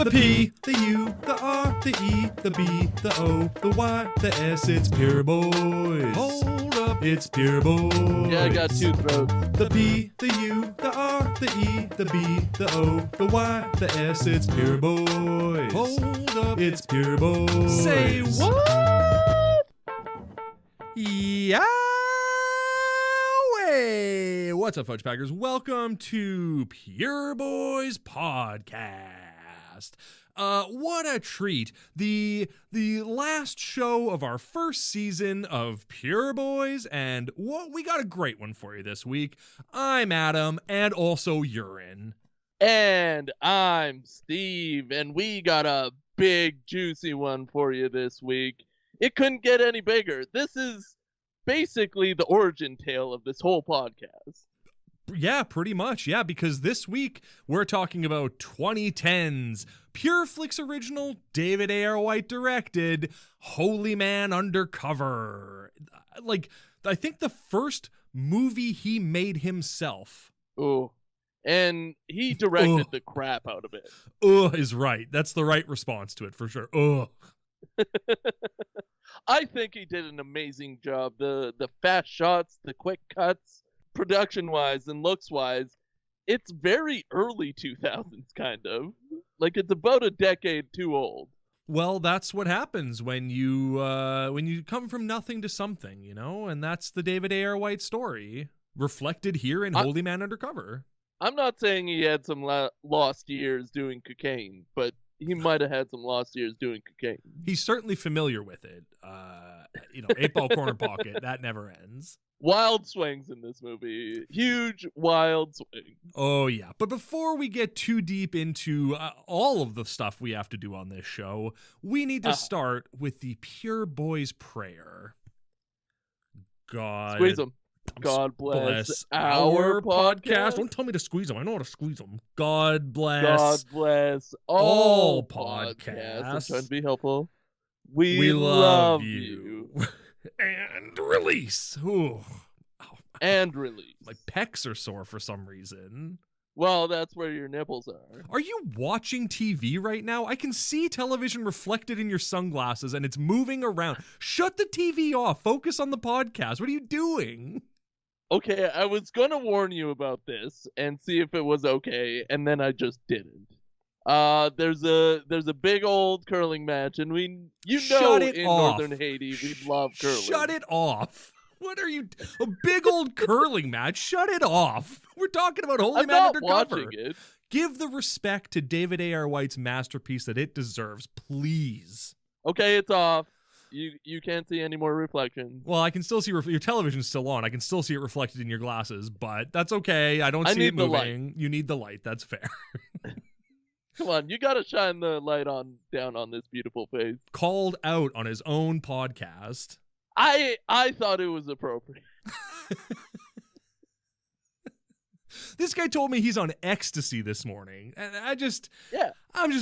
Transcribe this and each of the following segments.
The P, the U, the R, the E, the B, the O, the Y, the S, it's Pure Boys. Hold up, it's Pure Boys. Yeah, I got two throats. The P, the U, the R, the E, the B, the O, the Y, the S, it's Pure Boys. Hold up, it's Pure Boys. Say what? Yoway! What's up, Fudge Packers? Welcome to Pure Boys Podcast. What a treat. The last show of our first season of Pure Boys, and we got a great one for you this week. I'm Adam, and also Urine. And I'm Steve, and we got a big, juicy one for you this week. It couldn't get any bigger. This is basically the origin tale of this whole podcast. Yeah, pretty much. Yeah, because this week we're talking about 2010's Pure Flix original, David A.R. White directed, Holyman Undercover. I think the first movie he made himself. Ooh. And he directed the crap out of it. Is right. That's the right response to it, for sure. I think he did an amazing job. The fast shots, the quick cuts, production-wise and looks-wise, it's very early 2000s, kind of. Like, it's about a decade too old. Well, that's what happens when you come from nothing to something, you know? And that's the David A.R. White story, reflected here in Holyman Undercover. I'm not saying he had some lost years doing cocaine, but he might have had some lost years doing cocaine. He's certainly familiar with it. 8-ball corner pocket, that never ends. Wild swings in this movie. Huge, wild swings. Oh, yeah. But before we get too deep into all of the stuff we have to do on this show, we need to start with the Pure Boys prayer. God. Squeeze them. God bless our podcast. Don't tell me to squeeze them. I know how to squeeze them. God bless all podcasts. I'm trying to be helpful. We love you. And release. Ooh. And release. My pecs are sore for some reason. Well, that's where your nipples are. Are you watching TV right now? I can see television reflected in your sunglasses and it's moving around. Shut the TV off. Focus on the podcast. What are you doing? Okay, I was going to warn you about this and see if it was okay, and then I just didn't. There's a big old curling match, and in Northern Haiti, we love curling. Shut it off. What are you... A big old curling match? Shut it off. We're talking about Holyman Undercover. Watching it. Give the respect to David A.R. White's masterpiece that it deserves, please. Okay, it's off. You can't see any more reflections. Well, I can still see... your television's still on. I can still see it reflected in your glasses, but that's okay. I don't see it moving. You need the light. That's fair. Come on, you gotta shine the light down on this beautiful face. Called out on his own podcast. I thought it was appropriate. This guy told me he's on ecstasy this morning, and I'm just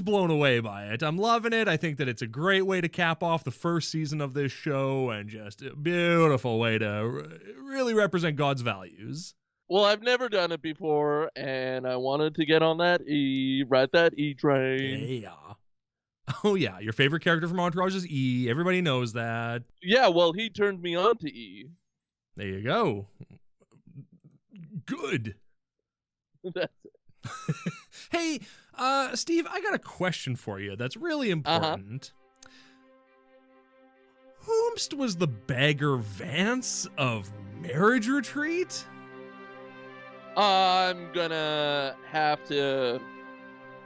blown away by it. I'm loving it. I think that it's a great way to cap off the first season of this show, and just a beautiful way to really represent God's values. Well, I've never done it before, and I wanted to get on that ride that E train. Yeah. Oh, yeah. Your favorite character from Entourage is E. Everybody knows that. Yeah, well, he turned me on to E. There you go. Good. That's it. Hey, Steve, I got a question for you that's really important. Whomst was the Bagger Vance of Marriage Retreat? I'm gonna have to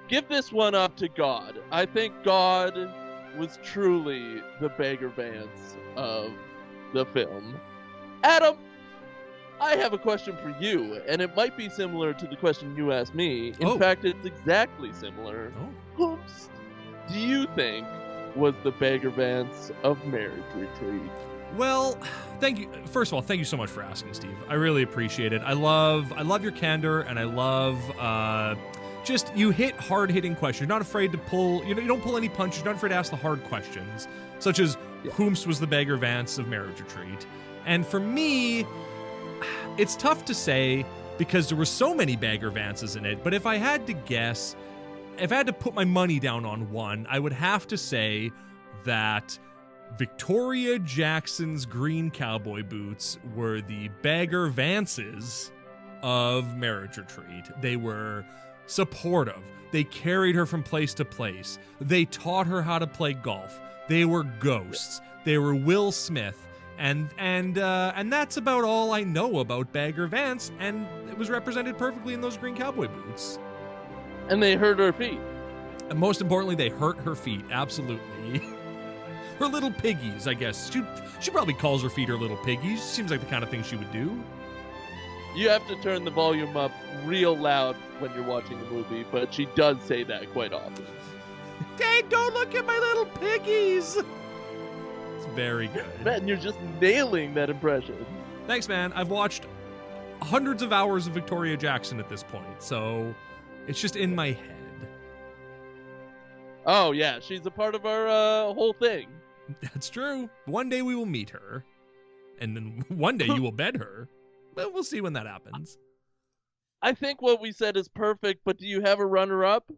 give this one up to God. I think God was truly the Bagger Vance of the film. Adam, I have a question for you, and it might be similar to the question you asked me. In fact, it's exactly similar. Whomst do you think was the Bagger Vance of Marriage Retreat? Well, thank you. First of all, thank you so much for asking, Steve. I really appreciate it. I love your candor, and I love just you hit hard-hitting questions. You're not afraid to pull. You don't pull any punches. You're not afraid to ask the hard questions, such as whomst was the Bagger Vance of Marriage Retreat. And for me, it's tough to say because there were so many Bagger Vances in it. But if I had to guess, if I had to put my money down on one, I would have to say that Victoria Jackson's green cowboy boots were the Bagger Vances of Marriage Retreat. They were supportive. They carried her from place to place. They taught her how to play golf. They were ghosts. They were Will Smith. And that's about all I know about Bagger Vance, and it was represented perfectly in those green cowboy boots. And they hurt her feet. And most importantly, they hurt her feet, absolutely. Her little piggies, I guess. She probably calls her feet her little piggies. Seems like the kind of thing she would do. You have to turn the volume up real loud when you're watching the movie, but she does say that quite often. Hey, don't look at my little piggies! It's very good. Man, you're just nailing that impression. Thanks, man. I've watched hundreds of hours of Victoria Jackson at this point, so it's just in my head. Oh, yeah, she's a part of our whole thing. That's true. One day we will meet her, and then one day you will bed her. But we'll see when that happens. I think what we said is perfect, but do you have a runner-up?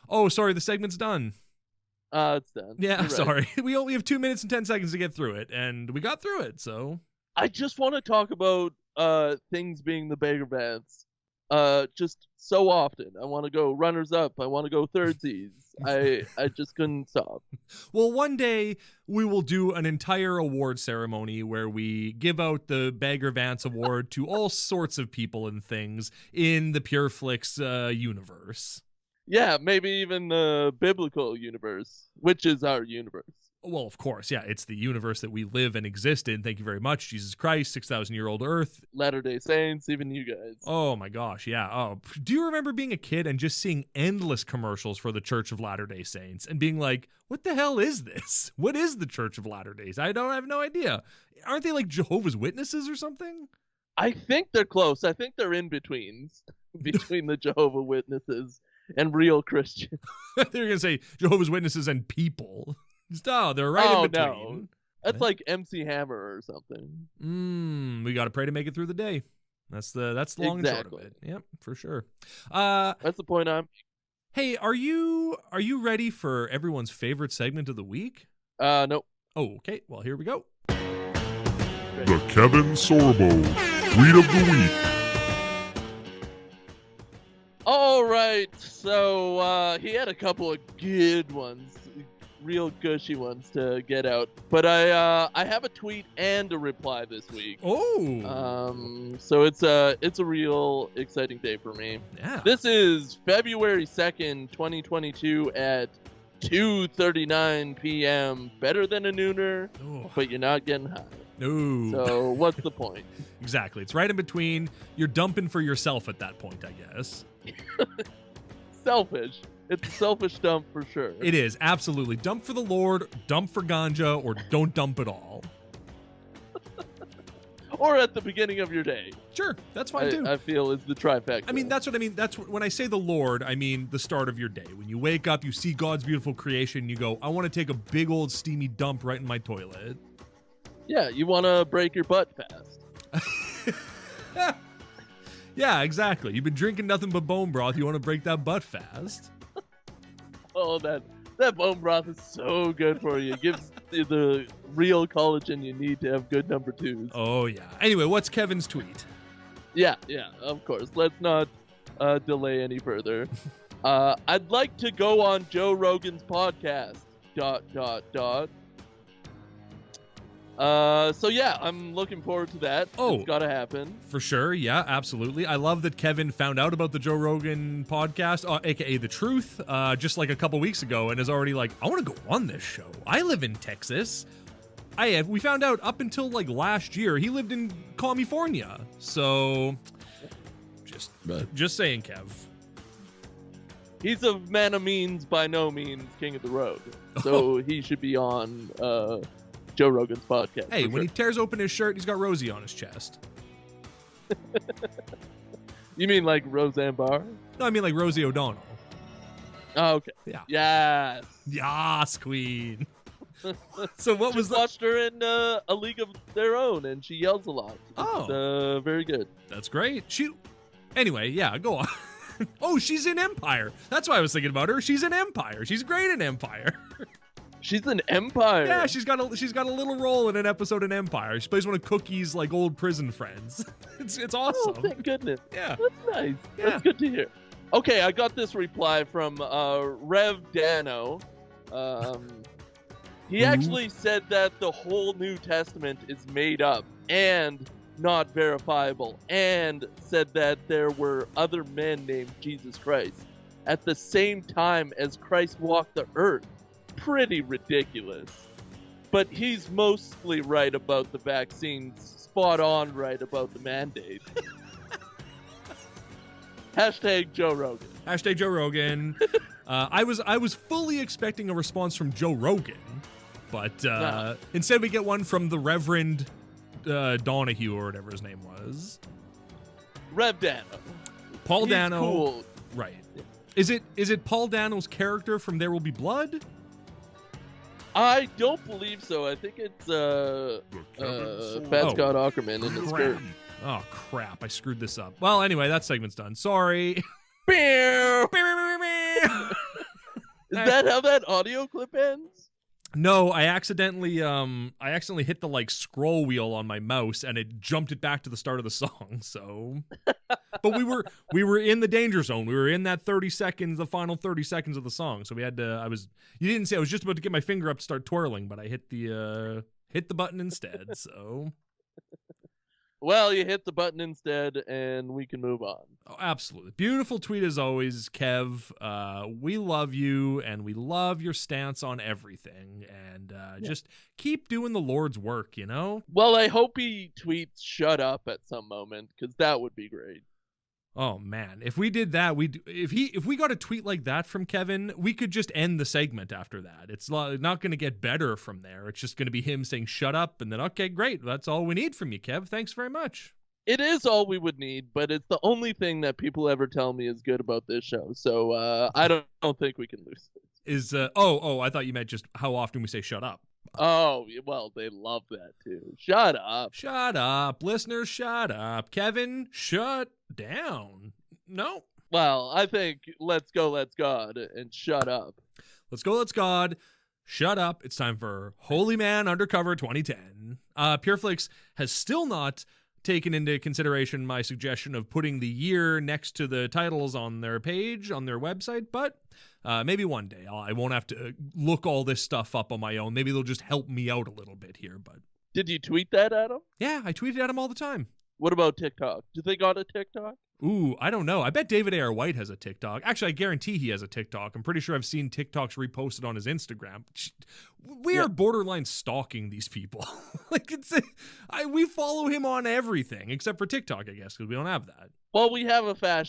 Oh, sorry, the segment's done. It's done. Yeah, You're sorry. right. We only have 2 minutes and 10 seconds to get through it, and we got through it, so. I just want to talk about things being the Bagger Vance. Just so often. I want to go runners-up. I want to go thirdsies. I just couldn't stop. Well, one day we will do an entire award ceremony where we give out the Bagger Vance Award to all sorts of people and things in the Pure Flix universe. Yeah, maybe even the biblical universe, which is our universe. Well, of course, yeah, it's the universe that we live and exist in. Thank you very much, Jesus Christ, 6,000-year-old Earth. Latter-day Saints, even you guys. Oh my gosh, yeah. Oh, do you remember being a kid and just seeing endless commercials for the Church of Latter-day Saints and being like, what the hell is this? What is the Church of Latter-day Saints? I have no idea. Aren't they like Jehovah's Witnesses or something? I think they're close. I think they're in between the Jehovah's Witnesses and real Christians. They're going to say Jehovah's Witnesses and people. Oh, they're right in between. No. That's like MC Hammer or something. We got to pray to make it through the day. That's the long and short of it. Yep, for sure. That's the point I'm. Hey, are you ready for everyone's favorite segment of the week? Nope. Oh, okay. Well, here we go. The Kevin Sorbo Tweet of the Week. All right. So he had a couple of good ones. Real gushy ones to get out, but I have a tweet and a reply this week. Oh, so it's a real exciting day for me. Yeah. This is February 2nd, 2022 at 2:39 p.m. Better than a nooner, but you're not getting high. No. So what's the point? Exactly. It's right in between. You're dumping for yourself at that point, I guess. Selfish. It's a selfish dump for sure. It is, absolutely. Dump for the Lord, dump for ganja, or don't dump at all. Or at the beginning of your day. Sure, that's fine too. I feel is the trifecta. I mean, that's what I mean. When I say the Lord, I mean the start of your day. When you wake up, you see God's beautiful creation, you go, I want to take a big old steamy dump right in my toilet. Yeah, you want to break your butt fast. Yeah, exactly. You've been drinking nothing but bone broth. You want to break that butt fast. Oh, that bone broth is so good for you. It gives you the real collagen you need to have good number twos. Oh, yeah. Anyway, what's Kevin's tweet? Yeah, of course. Let's not delay any further. I'd like to go on Joe Rogan's podcast. ... So yeah, I'm looking forward to that. Oh, it's gotta happen. For sure. Yeah, absolutely. I love that Kevin found out about the Joe Rogan podcast, aka The Truth, just like a couple weeks ago, and is already like, I want to go on this show. I live in Texas. We found out up until like last year, he lived in California. So just saying, Kev. He's a man of means, by no means king of the road. So he should be on Joe Rogan's podcast. Hey, when he tears open his shirt, he's got Rosie on his chest. You mean like Roseanne Barr? No, I mean like Rosie O'Donnell. Oh, okay. Yeah. Yes. Yas, queen. So what was watched her in A League of Their Own, and she yells a lot. It's, very good. That's great. Anyway, yeah, go on. Oh, she's in Empire. That's why I was thinking about her. She's in Empire. She's great in Empire. She's an Empire. Yeah, she's got a little role in an episode in Empire. She plays one of Cookie's like old prison friends. It's awesome. Oh, thank goodness. Yeah. That's nice. Yeah. That's good to hear. Okay, I got this reply from Rev Dano. He actually said that the whole New Testament is made up and not verifiable, and said that there were other men named Jesus Christ at the same time as Christ walked the earth. Pretty ridiculous. But he's mostly right about the vaccines, spot on right about the mandate. Hashtag Joe Rogan. Hashtag Joe Rogan. I was fully expecting a response from Joe Rogan, but instead we get one from the Reverend Donahue or whatever his name was. Rev Dano. Paul He's Dano. Cool. Right. Is it Paul Dano's character from There Will Be Blood? I don't believe so. I think it's Fat Scott Ackerman in the skirt. Oh crap! I screwed this up. Well, anyway, that segment's done. Sorry. Is that how that audio clip ends? No, I accidentally hit the like scroll wheel on my mouse and it jumped it back to the start of the song. So, but we were in the danger zone. We were in that 30 seconds, the final 30 seconds of the song. So we had to. You didn't say I was just about to get my finger up to start twirling, but I hit the button instead. So. Well, you hit the button instead, and we can move on. Oh, absolutely. Beautiful tweet as always, Kev. We love you, and we love your stance on everything. And just keep doing the Lord's work, you know? Well, I hope he tweets "shut up" at some moment, because that would be great. Oh man, if we did that, if we got a tweet like that from Kevin, we could just end the segment after that. It's not going to get better from there. It's just going to be him saying "shut up" and then okay, great, that's all we need from you, Kev. Thanks very much. It is all we would need, but it's the only thing that people ever tell me is good about this show. So I don't think we can lose it. I thought you meant just how often we say "shut up." Oh, well, they love that too. Shut up. Shut up. Listeners, shut up. Kevin, shut down. No. Well, I think let's go, let's God, and shut up. Let's go, let's God. Shut up. It's time for Holyman Undercover 2010. Pureflix has still not taken into consideration my suggestion of putting the year next to the titles on their page, on their website, but maybe one day I won't have to look all this stuff up on my own. Maybe they'll just help me out a little bit here. But did you tweet that at them? Yeah, I tweeted at him all the time. What about TikTok? Do they got a TikTok? Ooh, I don't know. I bet David A.R. White has a TikTok. Actually, I guarantee he has a TikTok. I'm pretty sure I've seen TikToks reposted on his Instagram. We are borderline stalking these people. We follow him on everything except for TikTok, I guess, because we don't have that. Well, we have a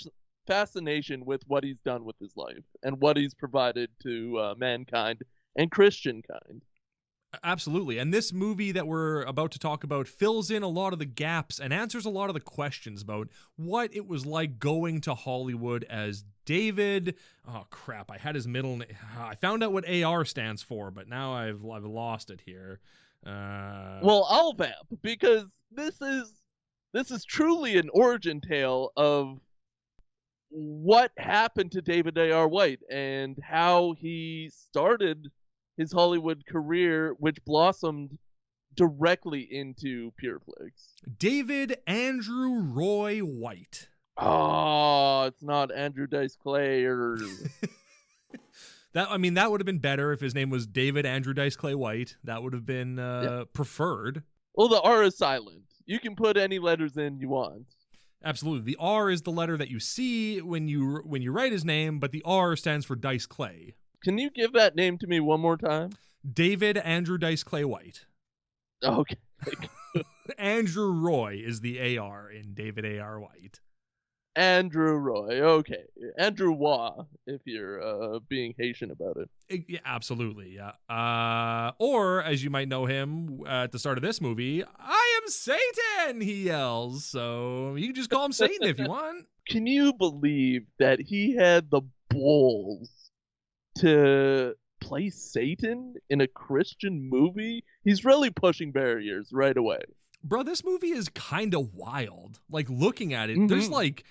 fascination with what he's done with his life and what he's provided to mankind and Christian kind. Absolutely. And this movie that we're about to talk about fills in a lot of the gaps and answers a lot of the questions about what it was like going to Hollywood as David. Oh, crap. I had his middle name. I found out what AR stands for, but now I've lost it here. Well, I'll vamp, because this is truly an origin tale of what happened to David A.R. White and how he started his Hollywood career, which blossomed directly into Pureflix. David Andrew Roy White. Oh, it's not Andrew Dice Clay or... That would have been better if his name was David Andrew Dice Clay White. That would have been preferred. Well, the R is silent. You can put any letters in you want. Absolutely. The R is the letter that you see when you write his name, but the R stands for Dice Clay. Can you give that name to me one more time? David Andrew Dice Clay White. Okay. Andrew Roy is the AR in David A.R. White. Andrew Roy. Okay. Andrew Waugh, if you're being Haitian about it. Yeah, absolutely. Yeah. Or, as you might know him at the start of this movie, I am Satan, he yells. So you can just call him Satan if you want. Can you believe that he had the balls to play Satan in a Christian movie? He's really pushing barriers right away. Bro, this movie is kind of wild. Like, looking at it, there's like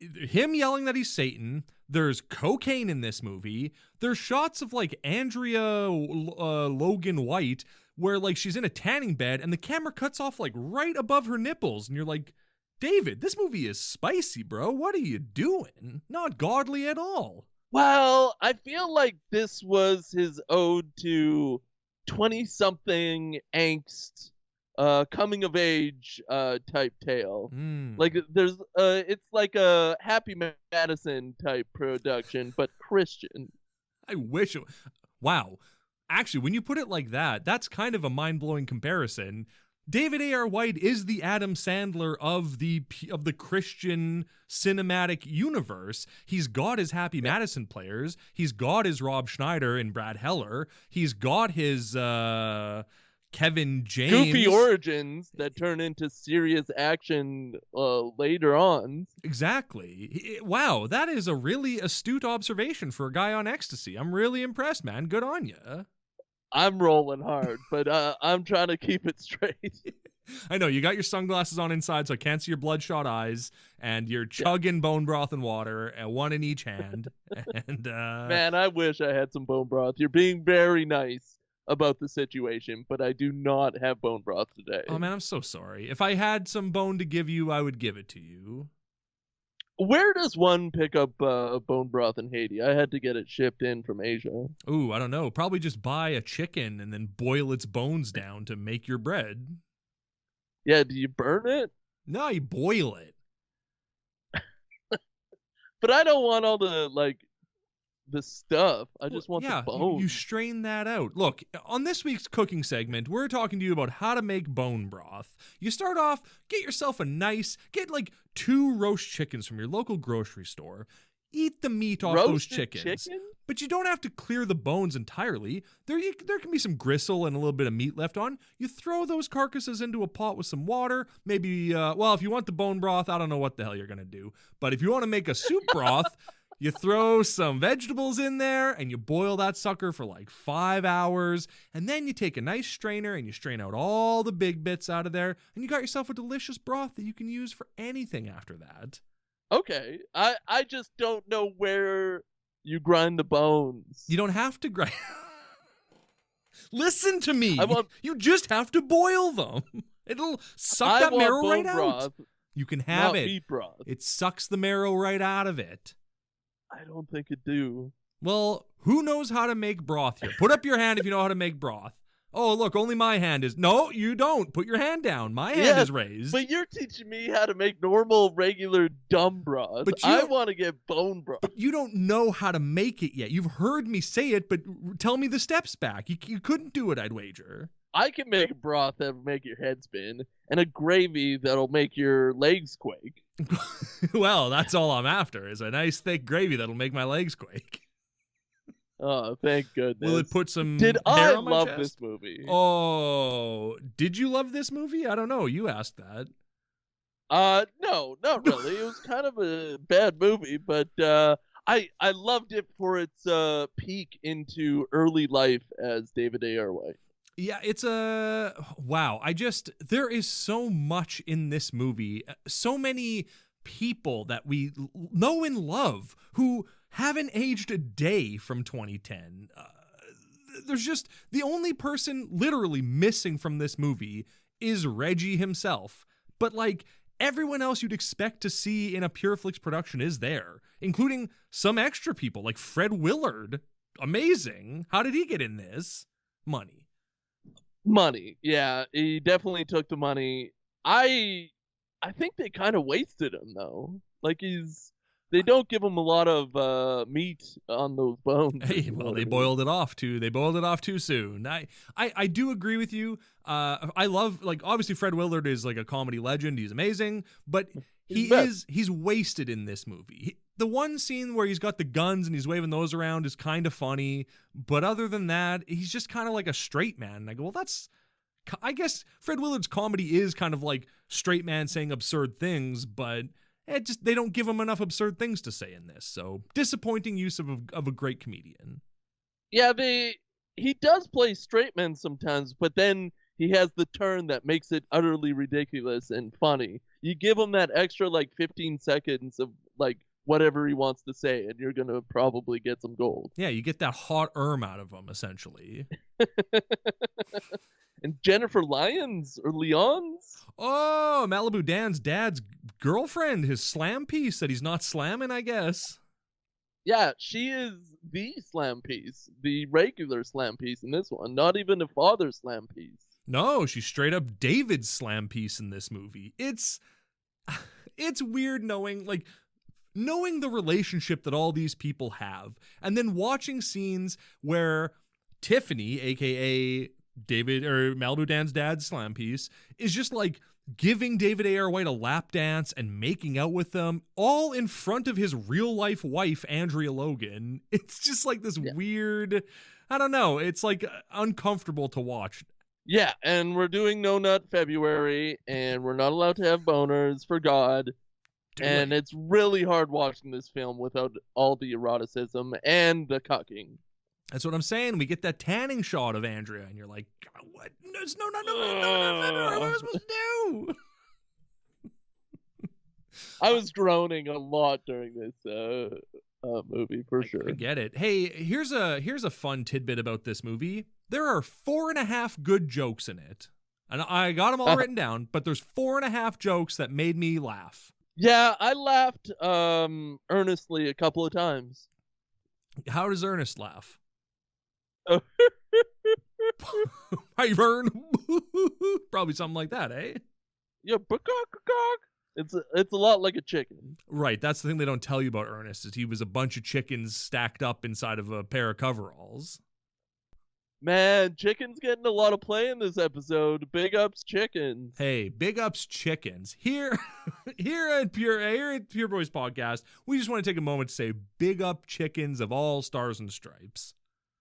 him yelling that he's Satan. There's cocaine in this movie. There's shots of like Andrea Logan White where like she's in a tanning bed and the camera cuts off like right above her nipples. And you're like, David, this movie is spicy, bro. What are you doing? Not godly at all. Well, I feel like this was his ode to 20-something angst, coming of age type tale. Like there's it's like a Happy Madison type production, but Christian. I wish it. Wow. Actually, when you put it like that, that's kind of a mind-blowing comparison. David A.R. White is the Adam Sandler of the Christian cinematic universe. He's got his Happy Madison players. He's got his Rob Schneider and Brad Heller. He's got his Kevin James. Goofy origins that turn into serious action later on. Exactly. Wow, that is a really astute observation for a guy on ecstasy. I'm really impressed, man. Good on you. I'm rolling hard, but I'm trying to keep it straight. I know, you got your sunglasses on inside, so I can't see your bloodshot eyes, and you're chugging bone broth and water, one in each hand. And man, I wish I had some bone broth. You're being very nice about the situation, but I do not have bone broth today. Oh man, I'm so sorry. If I had some bone to give you, I would give it to you. Where does one pick up bone broth in Haiti? I had to get it shipped in from Asia. Ooh, I don't know. Probably just buy a chicken and then boil its bones down to make your bread. Yeah, do you burn it? No, you boil it. But I don't want all the stuff. I just want the bones. You strain that out. Look, on this week's cooking segment, we're talking to you about how to make bone broth. You start off, get like 2 roast chickens from your local grocery store. Eat the meat off those chickens. Chicken? But you don't have to clear the bones entirely. There can be some gristle and a little bit of meat left on. You throw those carcasses into a pot with some water. Maybe, if you want the bone broth, I don't know what the hell you're going to do. But if you want to make a soup broth, you throw some vegetables in there and you boil that sucker for like 5 hours. And then you take a nice strainer and you strain out all the big bits out of there. And you got yourself a delicious broth that you can use for anything after that. Okay. I just don't know where you grind the bones. You don't have to grind. Listen to me. You just have to boil them. It'll suck that marrow right out. You can have it. Meat broth. It sucks the marrow right out of it. I don't think it do. Well, who knows how to make broth here? Put up your hand if you know how to make broth. Oh, look, only my hand is... No, you don't. Put your hand down. My hand is raised. But you're teaching me how to make normal, regular, dumb broth. I want to get bone broth. But you don't know how to make it yet. You've heard me say it, but tell me the steps back. You couldn't do it, I'd wager. I can make a broth that'll make your head spin, and a gravy that'll make your legs quake. Well, that's all I'm after, is a nice thick gravy that'll make my legs quake. Oh, thank goodness. Will it put some Did hair I on my love chest? this movie? Oh, did you love this movie? I don't know. You asked that. No, not really. It was kind of a bad movie, but I loved it for its peak into early life as David A.R. White. Yeah, it's wow. There is so much in this movie. So many people that we know and love who haven't aged a day from 2010. There's just the only person literally missing from this movie is Reggie himself. But like everyone else you'd expect to see in a PureFlix production is there, including some extra people like Fred Willard. Amazing. How did he get in this? Money. Yeah, he definitely took the money. I think they kind of wasted him though. Like they don't give him a lot of meat on those bones. Hey, well, they boiled it off too soon. I do agree with you. I love, like, obviously Fred Willard is like a comedy legend. He's amazing, but he's wasted in this movie. The one scene where he's got the guns and he's waving those around is kind of funny, but other than that, he's just kind of like a straight man. And I go, well, I guess Fred Willard's comedy is kind of like straight man saying absurd things, but they don't give him enough absurd things to say in this. So disappointing use of a great comedian. Yeah, he does play straight men sometimes, but then he has the turn that makes it utterly ridiculous and funny. You give him that extra like 15 seconds of like whatever he wants to say, and you're gonna probably get some gold. Yeah, you get that hot out of him, essentially. And Jennifer Lyons or Lyons? Oh, Malibu Dan's dad's girlfriend, his slam piece that he's not slamming, I guess. Yeah, she is the slam piece, the regular slam piece in this one, not even a father slam piece. No, she's straight up David's slam piece in this movie. It's weird knowing the relationship that all these people have, and then watching scenes where Tiffany, aka David or Malibu Dan's dad's slam piece, is just like giving David A.R. White a lap dance and making out with them, all in front of his real life wife, Andrea Logan. It's just like this weird, I don't know, it's like uncomfortable to watch. Yeah, and we're doing No Nut February, and we're not allowed to have boners, for God. And it's really hard watching this film without all the eroticism and the cucking. That's what I'm saying. We get that tanning shot of Andrea, and you're like, what? There's no February. What am I supposed to do? I was groaning a lot during this movie, for sure. I get it. Hey, here's a fun tidbit about this movie. There are 4.5 good jokes in it. And I got them all written down, but there's 4.5 jokes that made me laugh. Yeah, I laughed earnestly a couple of times. How does Ernest laugh? Hi, Vern. Probably something like that, eh? Yeah, it's a lot like a chicken. Right, that's the thing they don't tell you about Ernest, is he was a bunch of chickens stacked up inside of a pair of coveralls. Man, chicken's getting a lot of play in this episode. Big ups, chickens. Hey, big ups, chickens. Here at Pure Boys Podcast, we just want to take a moment to say big up chickens of all stars and stripes.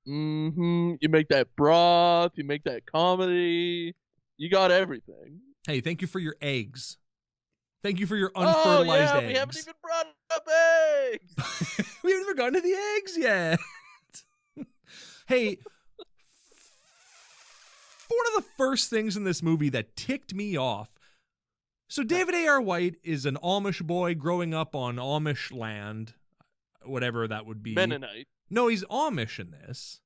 You make that broth, you make that comedy, you got everything. Hey, thank you for your eggs. Thank you for your unfertilized eggs. We haven't even brought up eggs. We haven't even gotten to the eggs yet. Hey, one of the first things in this movie that ticked me off. So David A.R. White is an Amish boy growing up on Amish land, whatever that would be. Mennonite. No, he's Amish in this.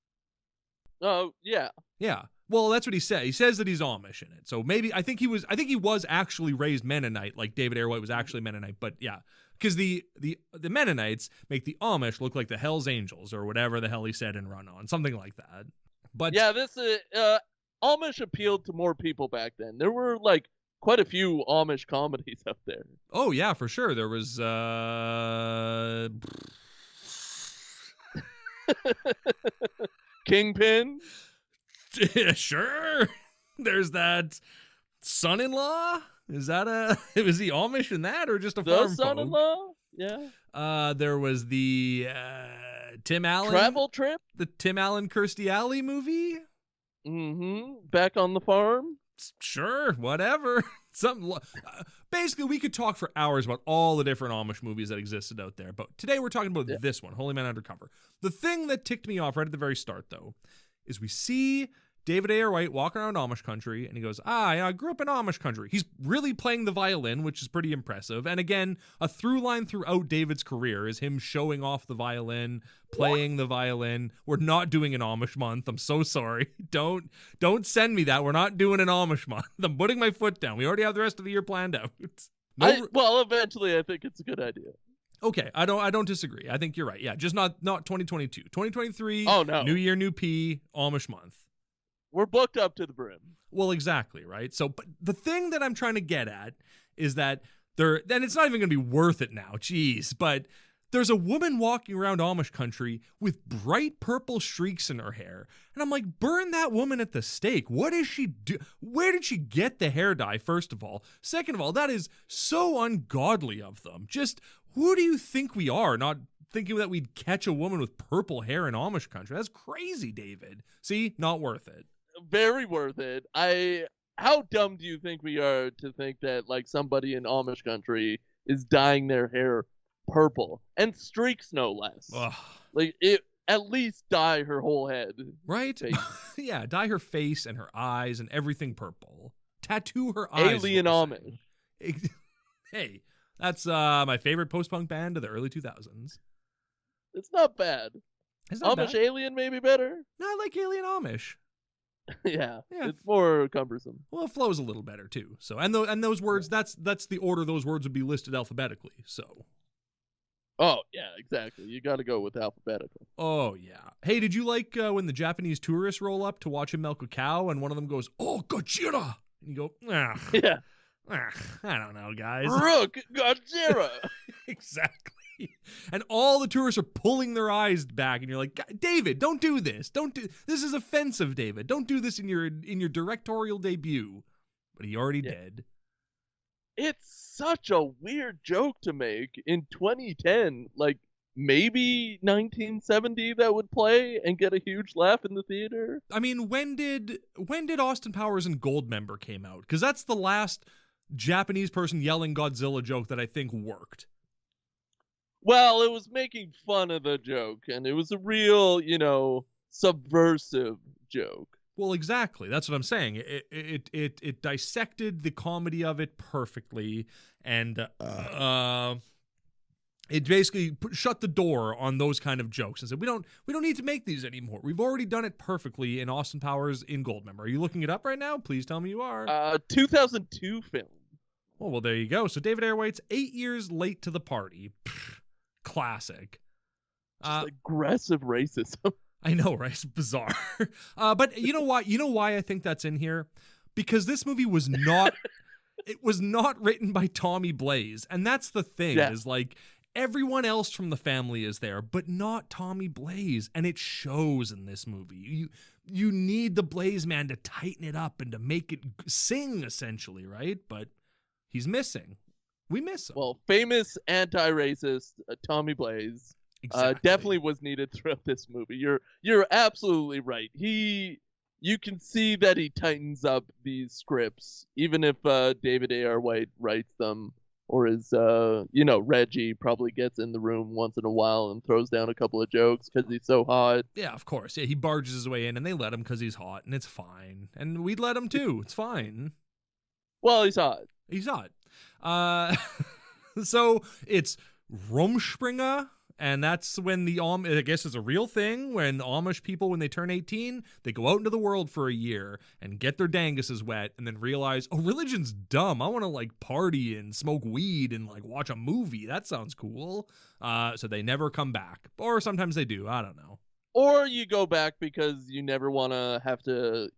Oh, yeah. Yeah. Well, that's what he said. He says that he's Amish in it. So maybe I think he was actually raised Mennonite, like David A.R. White was actually Mennonite, but yeah. Because the Mennonites make the Amish look like the Hells Angels or whatever the hell he said in Run On, something like that. But yeah, this Amish appealed to more people back then. There were like quite a few Amish comedies out there. Oh yeah, for sure. There was Kingpin. Yeah, sure. There's that son-in-law. Was he Amish in that or just a farm folk? Son-in-law? Yeah. There was the Tim Allen Travel Trip? The Tim Allen Kirstie Alley movie? Back on the farm? Sure, whatever. Basically, we could talk for hours about all the different Amish movies that existed out there, but today we're talking about this one, Holyman Undercover. The thing that ticked me off right at the very start, though, is we see David A.R. White walking around Amish country, and he goes, I grew up in Amish country. He's really playing the violin, which is pretty impressive. And again, a through line throughout David's career is him showing off the violin, playing the violin. We're not doing an Amish month. I'm so sorry. Don't send me that. We're not doing an Amish month. I'm putting my foot down. We already have the rest of the year planned out. Well, eventually I think it's a good idea. Okay, I don't disagree. I think you're right. Yeah, just not 2022. 2023, oh, no. New Year, New P, Amish month. We're booked up to the brim. Well, exactly, right? So, but the thing that I'm trying to get at is that and it's not even going to be worth it now, jeez, but there's a woman walking around Amish country with bright purple streaks in her hair. And I'm like, burn that woman at the stake. What is she do? Where did she get the hair dye, first of all? Second of all, that is so ungodly of them. Just, who do you think we are? Not thinking that we'd catch a woman with purple hair in Amish country. That's crazy, David. See? Not worth it. Very worth it. How dumb do you think we are to think that like somebody in Amish country is dyeing their hair purple and streaks no less? Ugh. Like at least dye her whole head. Right? Yeah, dye her face and her eyes and everything purple. Tattoo her eyes. Alien Amish. Hey, That's my favorite post-punk band of the early 2000s. It's not bad. It's not Amish bad. Alien maybe better. No, I like Alien Amish. Yeah, Yeah. it's more cumbersome. Well, it flows a little better too. So, and those words, that's the order those words would be listed alphabetically. So. Oh yeah, exactly. You got to go with alphabetical. Oh yeah. Hey, did you like when the Japanese tourists roll up to watch him milk a cow, and one of them goes, "Oh, Gojira," and you go, Yeah. I don't know, guys. Rook Gojira. Exactly. And all the tourists are pulling their eyes back, and you're like, David, don't do this. This is offensive, David. Don't do this in your directorial debut. But he already did. It's such a weird joke to make in 2010. Like maybe 1970 that would play and get a huge laugh in the theater. I mean, when did Austin Powers and Goldmember came out? Because that's the last Japanese person yelling Godzilla joke that I think worked. Well, it was making fun of the joke, and it was a real, subversive joke. Well, exactly. That's what I'm saying. It dissected the comedy of it perfectly, and it basically shut the door on those kind of jokes and said, we don't need to make these anymore. We've already done it perfectly in Austin Powers in Goldmember. Are you looking it up right now? Please tell me you are. 2002 film. Oh, well, there you go. So David Airwaite's 8 years late to the party. Classic. Just aggressive racism. I know, right? It's bizarre. But you know what? You know why I think that's in here? Because this movie was not it was not written by Tommy Blaze. And that's the thing, is like everyone else from the family is there, but not Tommy Blaze. And it shows in this movie. You need the Blaze man to tighten it up and to make it sing, essentially, right? But he's missing. We miss him. Well, famous anti-racist Tommy Blaze definitely was needed throughout this movie. You're absolutely right. You can see that he tightens up these scripts, even if David A.R. White writes them, or is Reggie probably gets in the room once in a while and throws down a couple of jokes because he's so hot. Yeah, of course. Yeah, he barges his way in, and they let him because he's hot, and it's fine. And we'd let him too. It's fine. Well, he's hot. He's hot. So it's Rumspringa, and that's when I guess it's a real thing, when Amish people, when they turn 18, they go out into the world for a year and get their danguses wet and then realize, oh, religion's dumb. I want to like party and smoke weed and like watch a movie. That sounds cool. So they never come back. Or sometimes they do. I don't know. Or you go back because you never want to have to,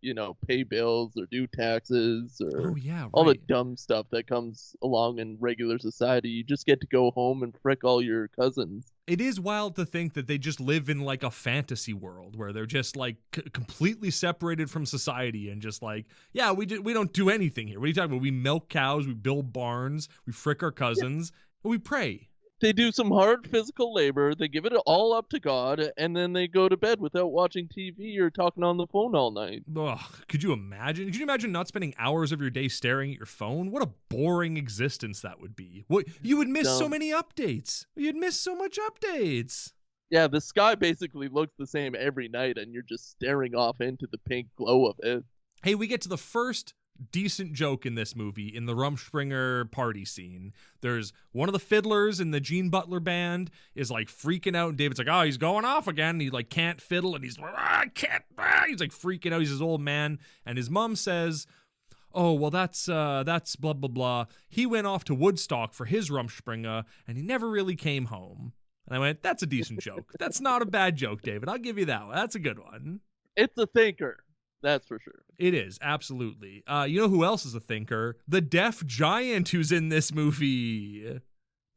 pay bills or do taxes or all the dumb stuff that comes along in regular society. You just get to go home and frick all your cousins. It is wild to think that they just live in like a fantasy world where they're just like completely separated from society and just like, yeah, we don't do anything here. What are you talking about? We milk cows, we build barns, we frick our cousins, and we pray. They do some hard physical labor, they give it all up to God, and then they go to bed without watching TV or talking on the phone all night. Ugh, could you imagine? Could you imagine not spending hours of your day staring at your phone? What a boring existence that would be. You would miss so many updates. You'd miss so much updates. Yeah, the sky basically looks the same every night, and you're just staring off into the pink glow of it. Hey, we get to the first decent joke in this movie in the Rumspringa party scene. There's one of the fiddlers in the Gene Butler band is like freaking out, and David's like, oh, he's going off again, and he like can't fiddle, and he's like, he's like freaking out. He's his old man, and his mom says, oh, well, that's blah blah blah, he went off to Woodstock for his Rumspringa and he never really came home. And I went, that's a decent joke. That's not a bad joke, David. I'll give you that one. That's a good one. It's a thinker. That's for sure. It is, absolutely. You know who else is a thinker? The deaf giant who's in this movie.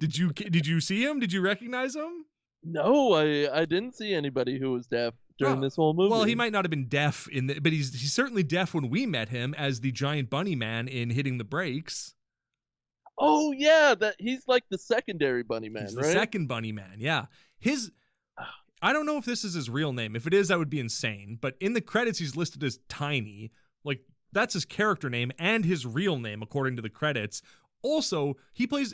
Did you see him? Did you recognize him? No, I didn't see anybody who was deaf during this whole movie. Well, he might not have been deaf but he's certainly deaf when we met him as the giant bunny man in Hitting the Brakes. Oh yeah, he's like the secondary bunny man, he's right? The second bunny man, yeah. I don't know if this is his real name. If it is, that would be insane. But in the credits, he's listed as Tiny. Like, that's his character name and his real name, according to the credits. Also, he plays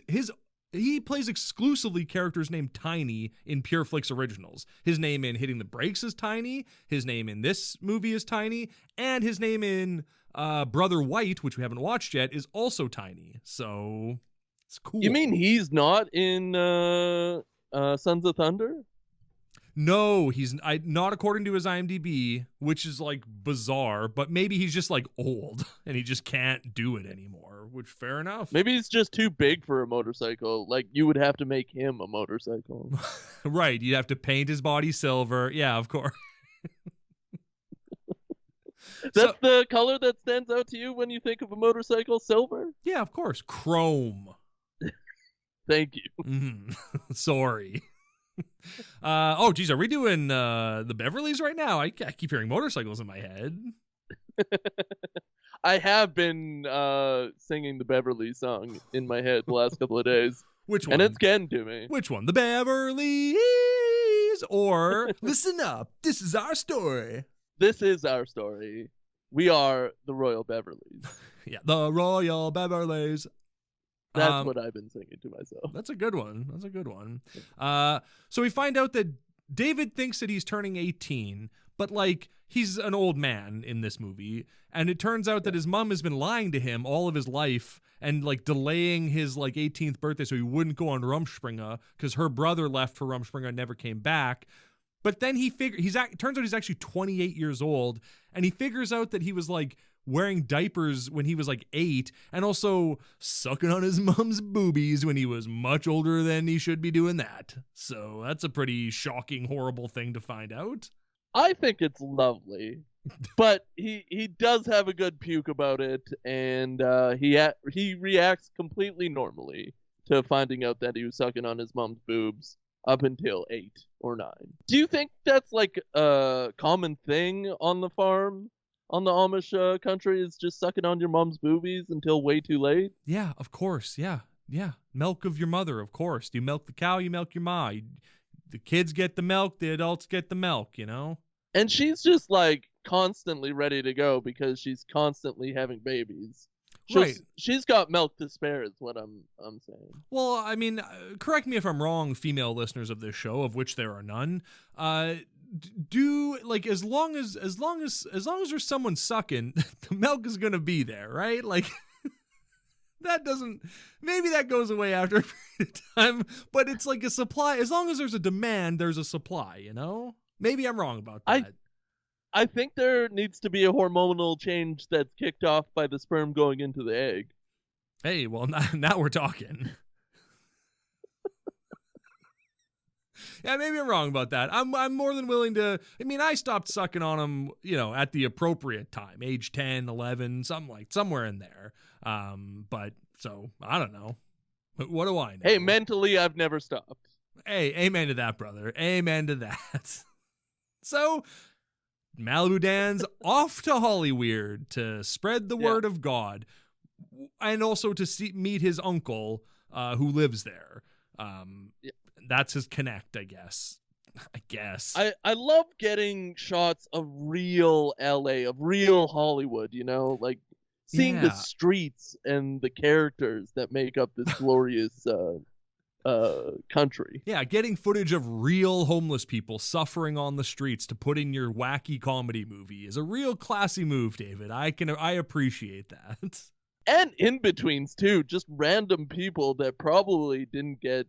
exclusively characters named Tiny in Pure Flix originals. His name in Hitting the Brakes is Tiny. His name in this movie is Tiny. And his name in Brother White, which we haven't watched yet, is also Tiny. So It's cool. You mean he's not in Sons of Thunder? No, he's not according to his IMDb, which is like bizarre, but maybe he's just like old and he just can't do it anymore, which fair enough. Maybe he's just too big for a motorcycle. Like, you would have to make him a motorcycle. Right, you'd have to paint his body silver. Yeah, of course. That's the color that stands out to you when you think of a motorcycle, silver? Yeah, of course. Chrome. Thank you. Sorry. Oh, geez, are we doing the Beverleys right now? I keep hearing motorcycles in my head. I have been singing the Beverly song in my head the last couple of days. Which one? And it's getting to me. Which one? The Beverleys or Listen Up, This Is Our Story. This is our story. We are the Royal Beverleys. Yeah, the Royal Beverleys. That's what I've been singing to myself. That's a good one. That's a good one. So we find out that David thinks that he's turning 18, but like he's an old man in this movie. And it turns out that his mom has been lying to him all of his life and like delaying his like 18th birthday so he wouldn't go on Rumspringa because her brother left for Rumspringa and never came back. But then turns out he's actually 28 years old, and he figures out that he was like wearing diapers when he was like 8 and also sucking on his mom's boobies when he was much older than he should be doing that. So that's a pretty shocking, horrible thing to find out. I think it's lovely, but he does have a good puke about it, and he reacts completely normally to finding out that he was sucking on his mom's boobs up until 8 or 9. Do you think that's like a common thing on the farm? On the Amish country, is just sucking on your mom's boobies until way too late? Yeah, of course. Yeah. Milk of your mother, of course. You milk the cow, you milk your ma. The kids get the milk, the adults get the milk, you know? And she's just like constantly ready to go because she's constantly having babies. Right. She's got milk to spare is what I'm saying. Well, I mean, correct me if I'm wrong, female listeners of this show, of which there are none. Do like as long as there's someone sucking, the milk is gonna be there, right? Like maybe that goes away after a period of time, but it's like a supply. As long as there's a demand, there's a supply, you know? Maybe I'm wrong about that. I think there needs to be a hormonal change that's kicked off by the sperm going into the egg. Hey, well, now we're talking. Yeah, maybe I'm wrong about that. I'm more than willing to. I mean, I stopped sucking on them, at the appropriate time, age 10, 11, somewhere in there. But so I don't know. What do I know? Hey, mentally, I've never stopped. Hey, amen to that, brother. Amen to that. So Malibu Dan's off to Hollyweird to spread the word of God, and also to meet his uncle who lives there. That's his connect, I guess. I love getting shots of real LA, of real Hollywood, like seeing the streets and the characters that make up this glorious country. Yeah, getting footage of real homeless people suffering on the streets to put in your wacky comedy movie is a real classy move, David. I appreciate that. And in-betweens, too. Just random people that probably didn't get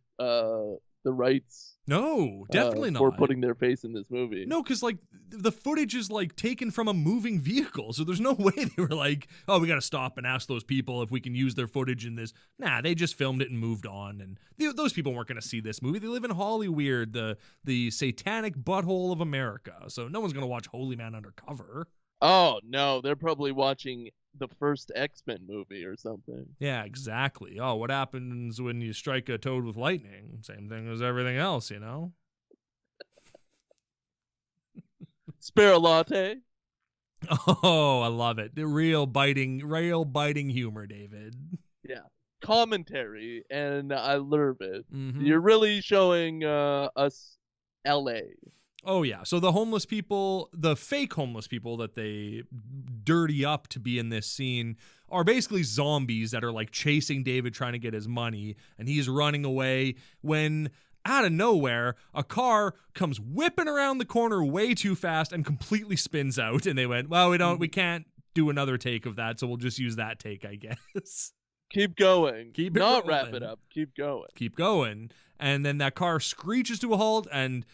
the rights. No, definitely not. For putting their face in this movie. No, because like the footage is like taken from a moving vehicle, so there's no way they were like, oh, we got to stop and ask those people if we can use their footage in this. Nah, they just filmed it and moved on, and those people weren't going to see this movie. They live in Hollyweird, the satanic butthole of America, so no one's going to watch Holyman Undercover. Oh no, they're probably watching the first X-Men movie or something. Yeah, exactly. Oh, what happens when you strike a toad with lightning? Same thing as everything else, Spare a latte. Oh, I love it. The real biting humor, David. Yeah. Commentary, and I love it. Mm-hmm. You're really showing us LA. Oh, yeah. So the homeless people, the fake homeless people that they dirty up to be in this scene are basically zombies that are like chasing David trying to get his money, and he's running away when out of nowhere a car comes whipping around the corner way too fast and completely spins out, and they went, well, we can't do another take of that, so we'll just use that take, I guess. Keep going. Keep it Not rolling. wrap it up. Keep going. Keep going. And then that car screeches to a halt, and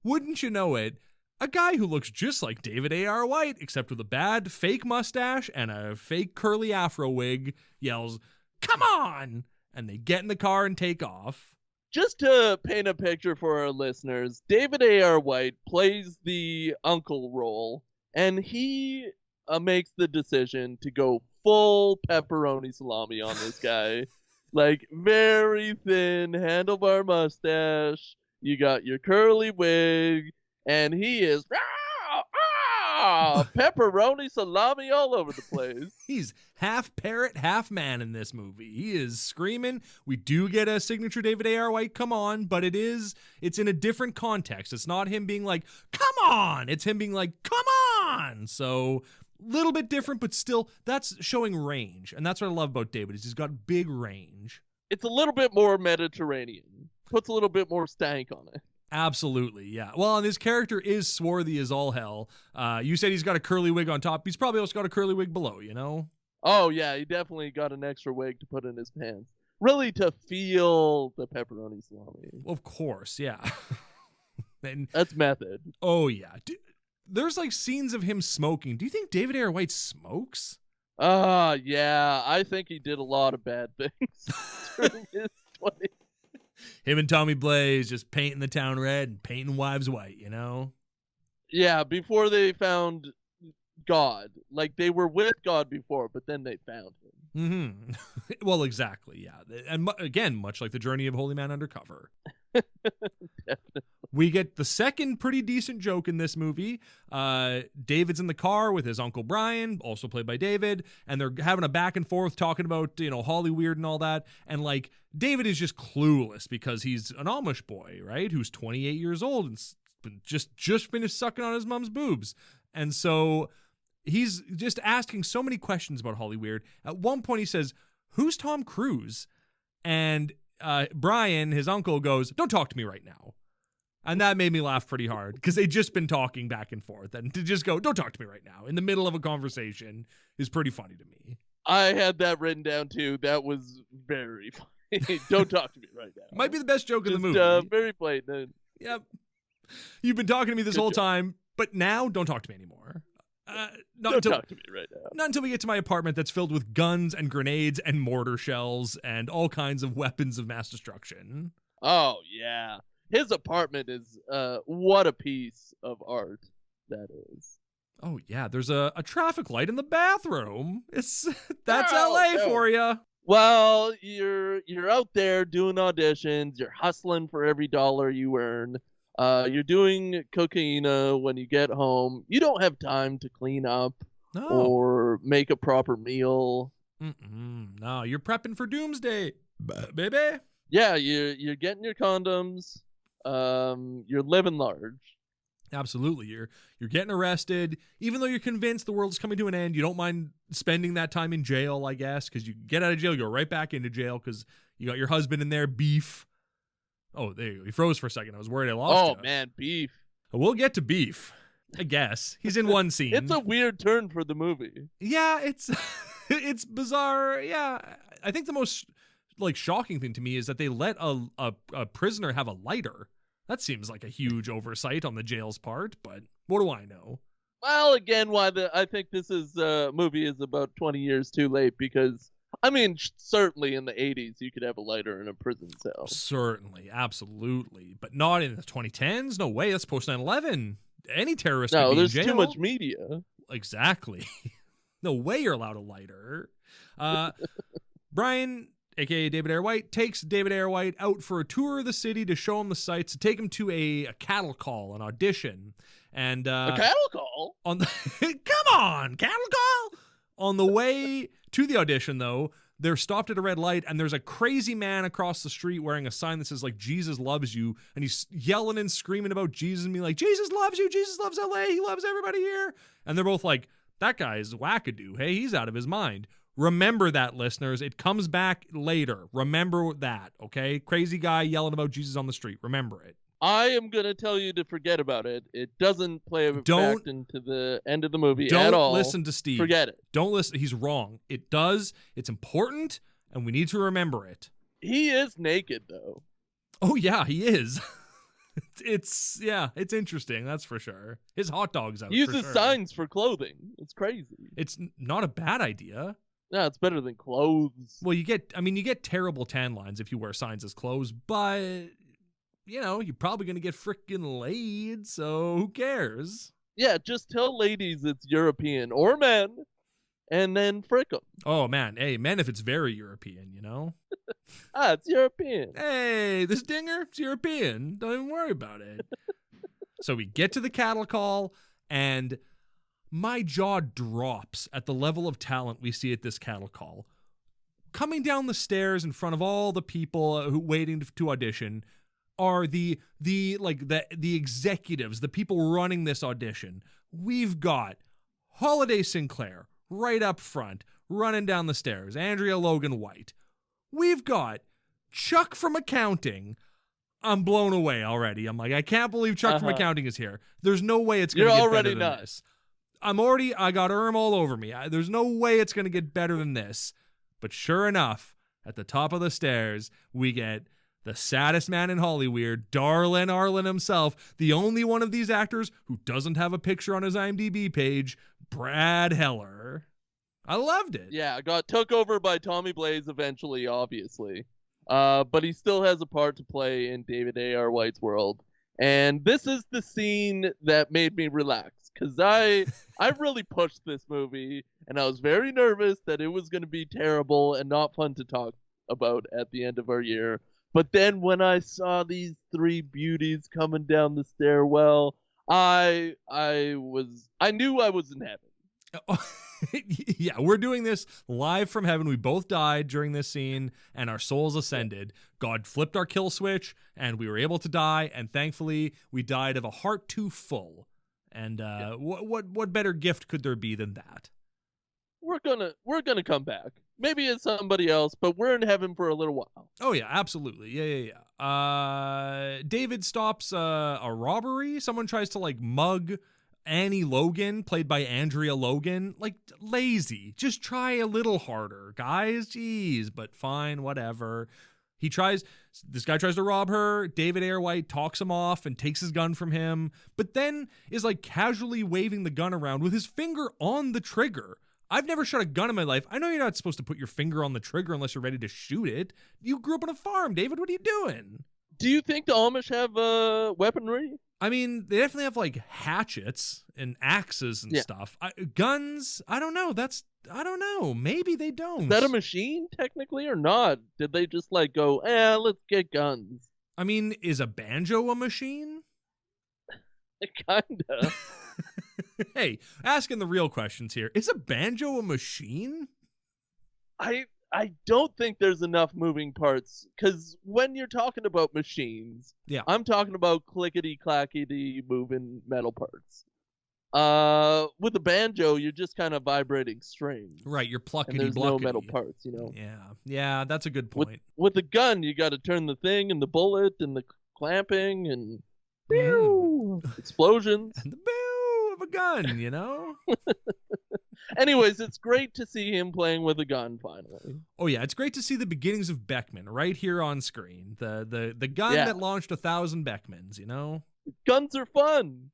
wouldn't you know it, a guy who looks just like David A.R. White, except with a bad fake mustache and a fake curly afro wig, yells, "Come on!" And they get in the car and take off. Just to paint a picture for our listeners, David A.R. White plays the uncle role, and he makes the decision to go full pepperoni salami on this guy. Like, very thin handlebar mustache, you got your curly wig, and he is pepperoni salami all over the place. He's half parrot, half man in this movie. He is screaming. We do get a signature David A.R. White, come on, but it's in a different context. It's not him being like, come on. It's him being like, come on. So little bit different, but still that's showing range. And that's what I love about David is he's got big range. It's a little bit more Mediterranean. Puts a little bit more stank on it. Absolutely, yeah. Well, and his character is swarthy as all hell. You said he's got a curly wig on top. He's probably also got a curly wig below, you know? Oh, yeah, he definitely got an extra wig to put in his pants. Really to feel the pepperoni salami. Well, of course, yeah. And, that's method. Oh, yeah. There's like scenes of him smoking. Do you think David A.R. White smokes? Yeah. I think he did a lot of bad things during his 20s. Him and Tommy Blaze just painting the town red and painting wives white, you know? Yeah, before they found God. Like, they were with God before, but then they found him. Mm-hmm. Well, exactly, yeah. And again, much like the journey of Holyman Undercover. Definitely. We get the second pretty decent joke in this movie. David's in the car with his Uncle Brian, also played by David, and they're having a back and forth talking about, Hollyweird and all that. And like, David is just clueless because he's an Amish boy, right? Who's 28 years old and just finished sucking on his mom's boobs. And so he's just asking so many questions about Hollyweird. At one point he says, "Who's Tom Cruise?" And Brian, his uncle, goes, "Don't talk to me right now." And that made me laugh pretty hard because they'd just been talking back and forth. And to just go, "Don't talk to me right now," in the middle of a conversation is pretty funny to me. I had that written down too. That was very funny. Don't talk to me right now. Might be the best joke in the movie. Very blatant. Yep. You've been talking to me this whole time, but now don't talk to me anymore. Don't talk to me right now. Not until we get to my apartment that's filled with guns and grenades and mortar shells and all kinds of weapons of mass destruction. Oh, yeah. His apartment is, what a piece of art that is. Oh, yeah. There's a traffic light in the bathroom. That's LA for you. Well, you're out there doing auditions. You're hustling for every dollar you earn. You're doing cocaine when you get home. You don't have time to clean up or make a proper meal. No, you're prepping for doomsday, baby. Yeah, you're getting your condoms. You're living large. Absolutely. You're getting arrested. Even though you're convinced the world's coming to an end, you don't mind spending that time in jail, I guess, because you get out of jail, you go right back into jail because you got your husband in there, Beef. Oh, there you go. He froze for a second. I was worried I lost you. Oh, man, Beef. We'll get to Beef, I guess. He's in one scene. It's a weird turn for the movie. Yeah, it's bizarre. Yeah, I think the most shocking thing to me is that they let a prisoner have a lighter. That seems like a huge oversight on the jail's part, but what do I know? Well, again, I think this movie is about 20 years too late because, I mean, certainly in the 80s you could have a lighter in a prison cell. Certainly, absolutely, but not in the 2010s. No way. That's post 9/11. Any terrorist could be in there's jail. Too much media. Exactly. No way you're allowed a lighter. Brian, a.k.a. David A.R. White, takes David A.R. White out for a tour of the city to show him the sights, to take him to a cattle call, an audition. And a cattle call? Come on, cattle call? On the way to the audition, though, they're stopped at a red light, and there's a crazy man across the street wearing a sign that says, Jesus loves you, and he's yelling and screaming about Jesus and being like, Jesus loves you, Jesus loves LA, he loves everybody here. And they're both like, that guy's wackadoo. Hey, he's out of his mind. Remember that, listeners. It comes back later. Remember that, okay? Crazy guy yelling about Jesus on the street. Remember it. I am going to tell you to forget about it. It doesn't play a fact into the end of the movie at all. Don't listen to Steve. Forget it. Don't listen. He's wrong. It does. It's important, and we need to remember it. He is naked, though. Oh, yeah, he is. It's interesting, that's for sure. His hot dog's out. He uses for sure. signs for clothing. It's crazy. It's not a bad idea. No, it's better than clothes. Well, you get terrible tan lines if you wear signs as clothes, but you're probably gonna get frickin' laid, so who cares? Yeah, just tell ladies it's European or men, and then frick them. Oh man, hey, men, if it's very European, It's European. Hey, this dinger, it's European. Don't even worry about it. So we get to the cattle call, and my jaw drops at the level of talent we see at this cattle call. Coming down the stairs in front of all the people who waiting to audition are the executives, the people running this audition. We've got Holiday Sinclair right up front, running down the stairs. Andrea Logan White. We've got Chuck from accounting. I'm blown away already. I'm like, I can't believe Chuck from accounting is here. There's no way it's going to get better than this. I got Irm all over me. There's no way it's going to get better than this. But sure enough, at the top of the stairs, we get the saddest man in Hollywood, Darlin Arlen himself, the only one of these actors who doesn't have a picture on his IMDb page, Brad Heller. I loved it. Yeah, got took over by Tommy Blaze eventually, obviously. But he still has a part to play in David A.R. White's world. And this is the scene that made me relax, because I really pushed this movie, and I was very nervous that it was going to be terrible and not fun to talk about at the end of our year. But then when I saw these three beauties coming down the stairwell, I knew I was in heaven. Yeah, we're doing this live from heaven. We both died during this scene, and our souls ascended. God flipped our kill switch, and we were able to die. And thankfully, we died of a heart too full. And what better gift could there be than that? We're gonna come back. Maybe it's somebody else, but we're in heaven for a little while. Oh yeah, absolutely. Yeah. David stops a robbery. Someone tries to mug Annie Logan, played by Andrea Logan. Lazy. Just try a little harder, guys. Jeez, but fine, whatever. This guy tries to rob her. David Ayer White talks him off and takes his gun from him, but then is casually waving the gun around with his finger on the trigger. I've never shot a gun in my life. I know you're not supposed to put your finger on the trigger unless you're ready to shoot it. You grew up on a farm, David. What are you doing? Do you think the Amish have weaponry? I mean, they definitely have hatchets and axes and stuff. Guns, I don't know. I don't know. Maybe they don't. Is that a machine technically or not? Did they just go, let's get guns? I mean, is a banjo a machine? Kinda. Hey, asking the real questions here. Is a banjo a machine? I don't think there's enough moving parts, because when you're talking about machines, I'm talking about clickety-clackety moving metal parts. With a banjo, you're just kind of vibrating strings. Right, you're pluckety-bluckety. And there's no metal parts, Yeah, that's a good point. With a gun, you got to turn the thing and the bullet and the clamping and explosions. And the boo of a gun, Anyways, it's great to see him playing with a gun finally. Oh yeah, it's great to see the beginnings of Beckman right here on screen. The gun that launched 1,000 Beckmans, Guns are fun.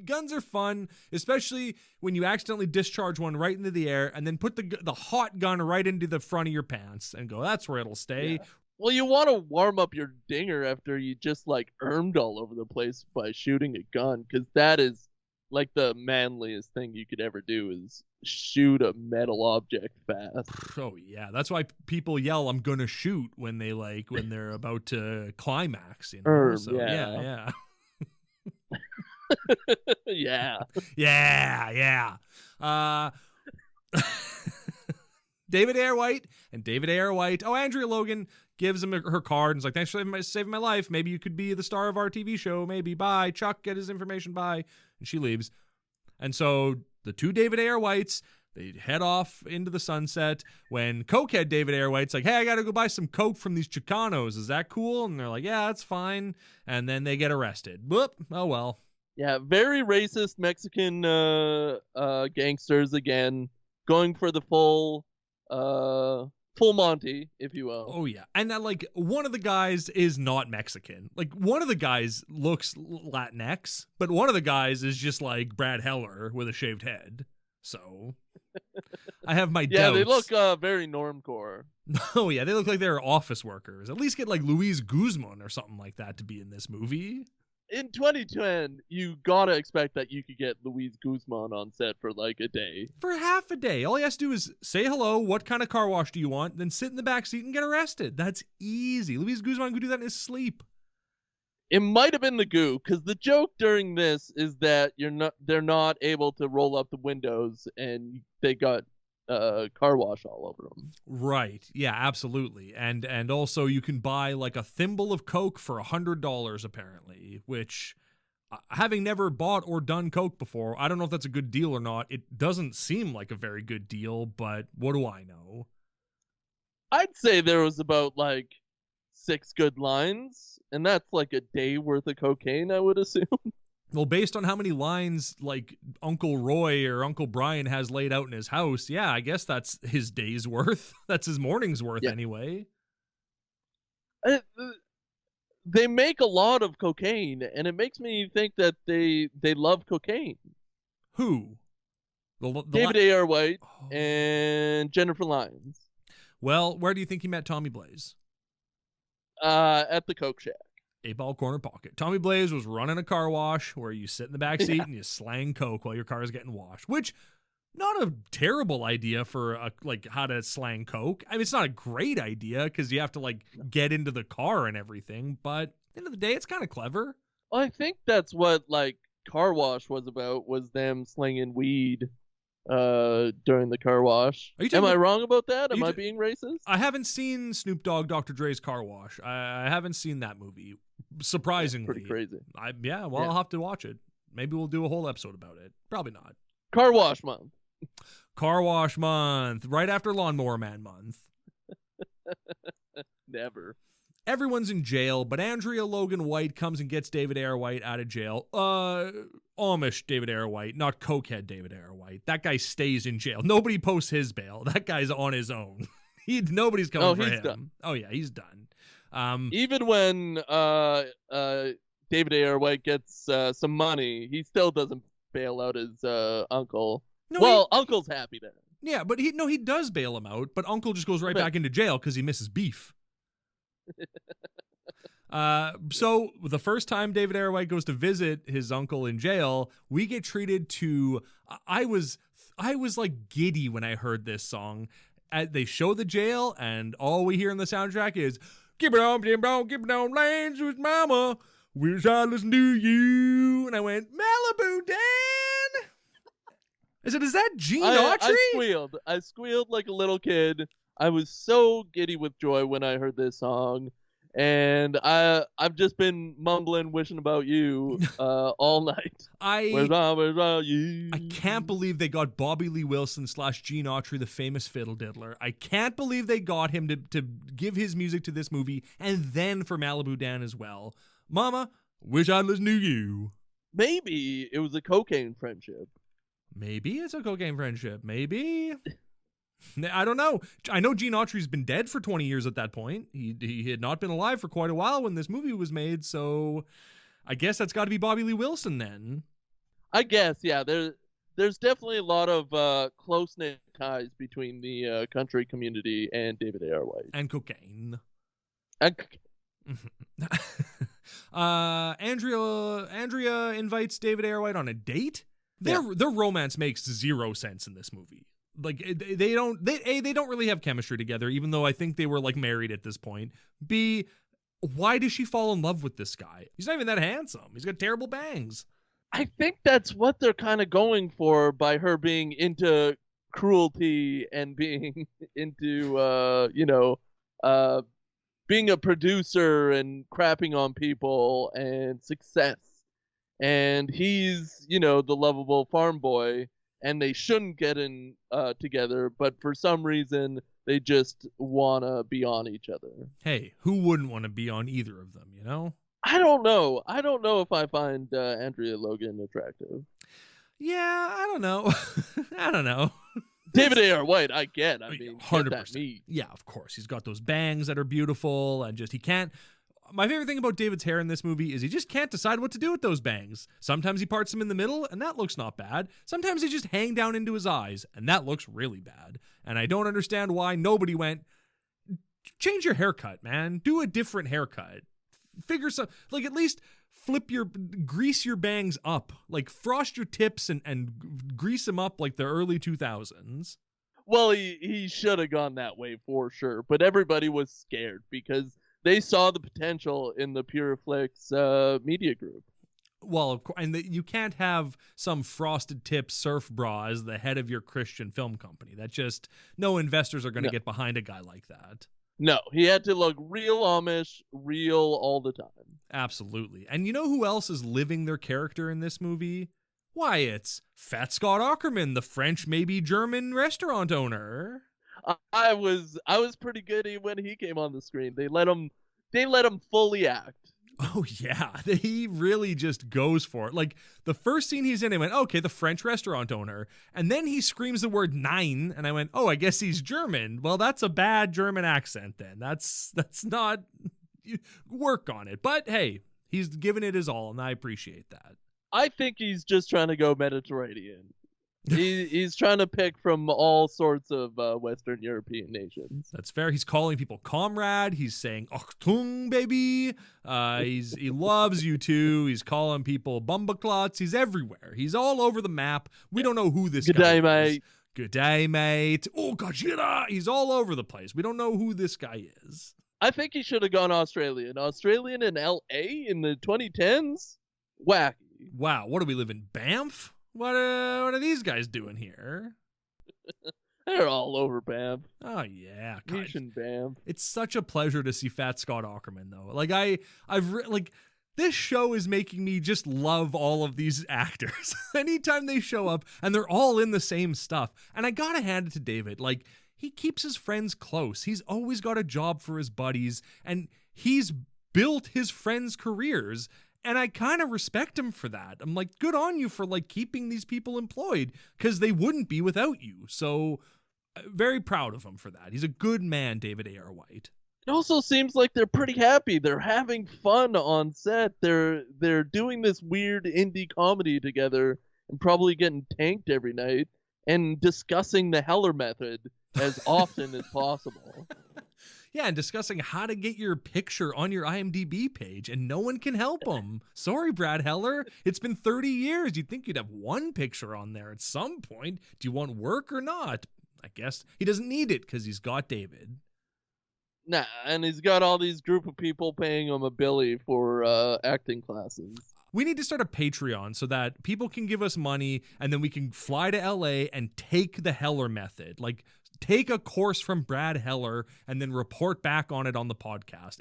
Guns are fun, especially when you accidentally discharge one right into the air and then put the hot gun right into the front of your pants and go, that's where it'll stay. Yeah. Well, you want to warm up your dinger after you just ermed all over the place by shooting a gun, because that is the manliest thing you could ever do is shoot a metal object fast. Oh yeah, that's why people yell "I'm gonna shoot" when they when they're about to climax. So, yeah. Yeah. David Ayer White and David Ayer White. Oh, Andrea Logan gives him her card and is like, "Thanks for saving my life. Maybe you could be the star of our TV show. Maybe. Bye. Chuck, get his information. Bye." And she leaves. And so the two David Ayer Whites, they head off into the sunset when cokehead David Ayer White's like, "Hey, I got to go buy some coke from these Chicanos. Is that cool?" And they're like, "Yeah, that's fine." And then they get arrested. Whoop. Oh, well. Yeah, very racist Mexican gangsters again, going for the full full Monty, if you will. Oh yeah, and like one of the guys is not Mexican. Like one of the guys looks Latinx, but one of the guys is just like Brad Heller with a shaved head. So I have my doubts. They look very normcore. Oh yeah, they look like they're office workers. At least get like Luis Guzman or something like that to be in this movie. In 2010, you gotta expect that you could get Luis Guzman on set for like a day. For half a day. All he has to do is say hello, what kind of car wash do you want, then sit in the back seat and get arrested. That's easy. Luis Guzman could do that in his sleep. It might have been the goo, because the joke during this is that they're not able to roll up the windows, and they got car wash all over them. Right. Yeah, absolutely. And also you can buy like a thimble of Coke for $100 apparently, which having never bought or done Coke before, I don't know if that's a good deal or not. It doesn't seem like a very good deal, but what do I know? I'd say there was about like 6 good lines, and that's like a day worth of cocaine, I would assume. Well, based on how many lines like Uncle Roy or Uncle Brian has laid out in his house, yeah, I guess that's his day's worth. That's his morning's worth anyway. They make a lot of cocaine, and it makes me think that they love cocaine. Who? David Ayer White and Jennifer Lyons. Well, where do you think he met Tommy Blaze? At the Coke Shack. 8-Ball Corner Pocket. Tommy Blaze was running a car wash where you sit in the back seat and you slang Coke while your car is getting washed, which not a terrible idea for like how to slang Coke. I mean, it's not a great idea because you have to like get into the car and everything, but at the end of the day, it's kind of clever. Well, I think that's what like car wash was about, was them slinging weed during the car wash. Am I wrong about that? Am I being racist? I haven't seen Snoop Dogg, Dr. Dre's Car Wash. I haven't seen that movie. Surprisingly. That's pretty crazy. I'll have to watch it. Maybe we'll do a whole episode about it. Probably not. Car Wash Month. Car Wash Month. Right after Lawnmower Man Month. Never. Everyone's in jail, but Andrea Logan White comes and gets David Ayer White out of jail. Amish David Ayer White, not cokehead David Ayer White. That guy stays in jail. Nobody posts his bail. That guy's on his own. Nobody's coming for him. Done. Oh yeah, he's done. Even when David Ayer White gets some money, he still doesn't bail out his uncle. No, Uncle's happy then. Yeah, but he does bail him out, but Uncle just goes right back into jail because he misses beef. So the first time David Ayer White goes to visit his uncle in jail, we get treated to. I was like giddy when I heard this song. They show the jail, and all we hear in the soundtrack is "Keep it on, keep it on, keep it on, lanes with mama. Wish I listened to you." And I went, "Malibu Dan." I said, "Is that Gene Autry?" I squealed like a little kid. I was so giddy with joy when I heard this song, and I've just been mumbling, wishing about you all night. Where's you? I can't believe they got Bobby Lee Wilson / Gene Autry, the famous fiddle diddler. I can't believe they got him to give his music to this movie, and then for Malibu Dan as well. Mama, wish I'd listened to you. Maybe it was a cocaine friendship. Maybe it's a cocaine friendship. Maybe. I don't know. I know Gene Autry's been dead for 20 years at that point. He had not been alive for quite a while when this movie was made, so I guess that's got to be Bobby Lee Wilson then. I guess, yeah. There's definitely a lot of close-knit ties between the country community and David Ayer White. And cocaine. Andrea invites David Ayer White on a date. Their romance makes zero sense in this movie. Like they don't really have chemistry together, even though I think they were like married at this point. B, why does she fall in love with this guy? He's not even that handsome. He's got terrible bangs. I think that's what they're kind of going for by her being into cruelty and being into being a producer and crapping on people and success. And he's, the lovable farm boy, and they shouldn't get in together, but for some reason they just want to be on each other. Hey, who wouldn't want to be on either of them, you know? I don't know. I don't know if I find Andrea Logan attractive. Yeah, I don't know. I don't know. David A.R. White, I get. I mean, 100%. get that meat. Yeah, of course. He's got those bangs that are beautiful, and just he can't. My favorite thing about David's hair in this movie is he just can't decide what to do with those bangs. Sometimes he parts them in the middle, and that looks not bad. Sometimes they just hang down into his eyes, and that looks really bad. And I don't understand why nobody went, change your haircut, man. Do a different haircut. Figure some, like at least grease your bangs up. Like frost your tips and grease them up like the early 2000s. Well, he should have gone that way for sure, but everybody was scared because they saw the potential in the Pureflix media group. Well, of course, and you can't have some frosted tip surf bra as the head of your Christian film company. That just, no investors are going to get behind a guy like that. No, he had to look real Amish, real all the time. Absolutely. And you know who else is living their character in this movie? Why, it's Fat Scott Aukerman, the French, maybe German restaurant owner. I was pretty good when he came on the screen. They let him fully act. Oh yeah, he really just goes for it. Like the first scene he's in, I went, okay, the French restaurant owner, and then he screams the word nine, and I went, oh, I guess he's German. Well, that's a bad German accent then. That's not, work on it. But hey, he's given it his all, and I appreciate that. I think he's just trying to go Mediterranean. He's trying to pick from all sorts of Western European nations. That's fair. He's calling people comrade. He's saying Achtung, baby. He loves you too. He's calling people bumbaclots. He's everywhere. He's all over the map. We don't know who this guy is. Good day, mate. Good day, mate. Oh, Gajira. He's all over the place. We don't know who this guy is. I think he should have gone Australian. Australian in L.A. in the 2010s? Wacky. Wow. What do we live in? Banff? What are these guys doing here? They're all over Banff. Oh yeah, Nation Banff. It's such a pleasure to see Fat Scott Aukerman though. Like I've this show is making me just love all of these actors. Anytime they show up and they're all in the same stuff. And I gotta hand it to David. Like he keeps his friends close. He's always got a job for his buddies, and he's built his friends' careers. And I kind of respect him for that. I'm like, good on you for like keeping these people employed, because they wouldn't be without you. So very proud of him for that. He's a good man, David A.R. White. It also seems like they're pretty happy. They're having fun on set. They're doing this weird indie comedy together and probably getting tanked every night and discussing the Heller method as often as possible. Yeah, and discussing how to get your picture on your IMDb page, and no one can help them. Sorry, Brad Heller. It's been 30 years. You'd think you'd have one picture on there at some point. Do you want work or not? I guess he doesn't need it because he's got David. Nah, and he's got all these group of people paying him a billy for acting classes. We need to start a Patreon so that people can give us money, and then we can fly to LA and take the Heller method. Like, take a course from Brad Heller and then report back on it on the podcast.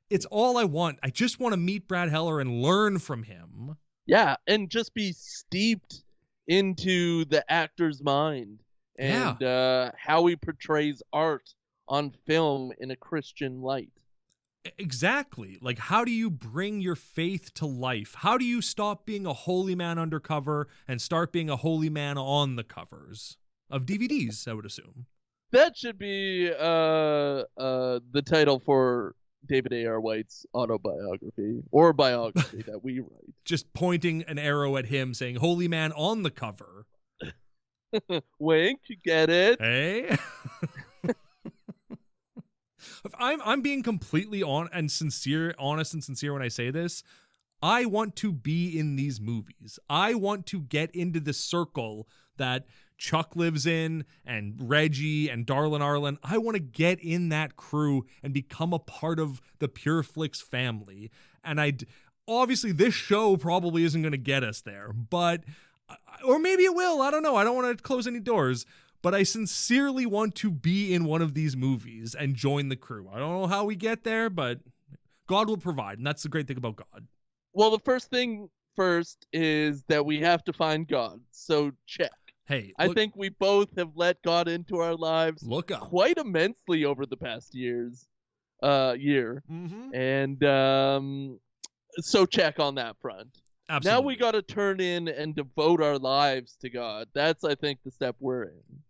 It's all I want. I just want to meet Brad Heller and learn from him. Yeah, and just be steeped into the actor's mind and how he portrays art on film in a Christian light. Exactly. Like, how do you bring your faith to life? How do you stop being a holy man undercover and start being a holy man on the covers of DVDs, I would assume? That should be the title for David A.R. White's autobiography or biography that we write. Just pointing an arrow at him saying, holy man on the cover. Wink, you get it? Hey? I'm being completely honest and sincere when I say this. I want to be in these movies. I want to get into the circle that Chuck lives in, and Reggie and Darlin Arlen. I want to get in that crew and become a part of the Pureflix family. And obviously this show probably isn't going to get us there, but, or maybe it will. I don't know. I don't want to close any doors, but I sincerely want to be in one of these movies and join the crew. I don't know how we get there, but God will provide. And that's the great thing about God. Well, the first thing first is that we have to find God. So check. Hey, I think we both have let God into our lives quite immensely over the past year. Mm-hmm. And so check on that front. Absolutely. Now we got to turn in and devote our lives to God. That's, I think, the step we're in.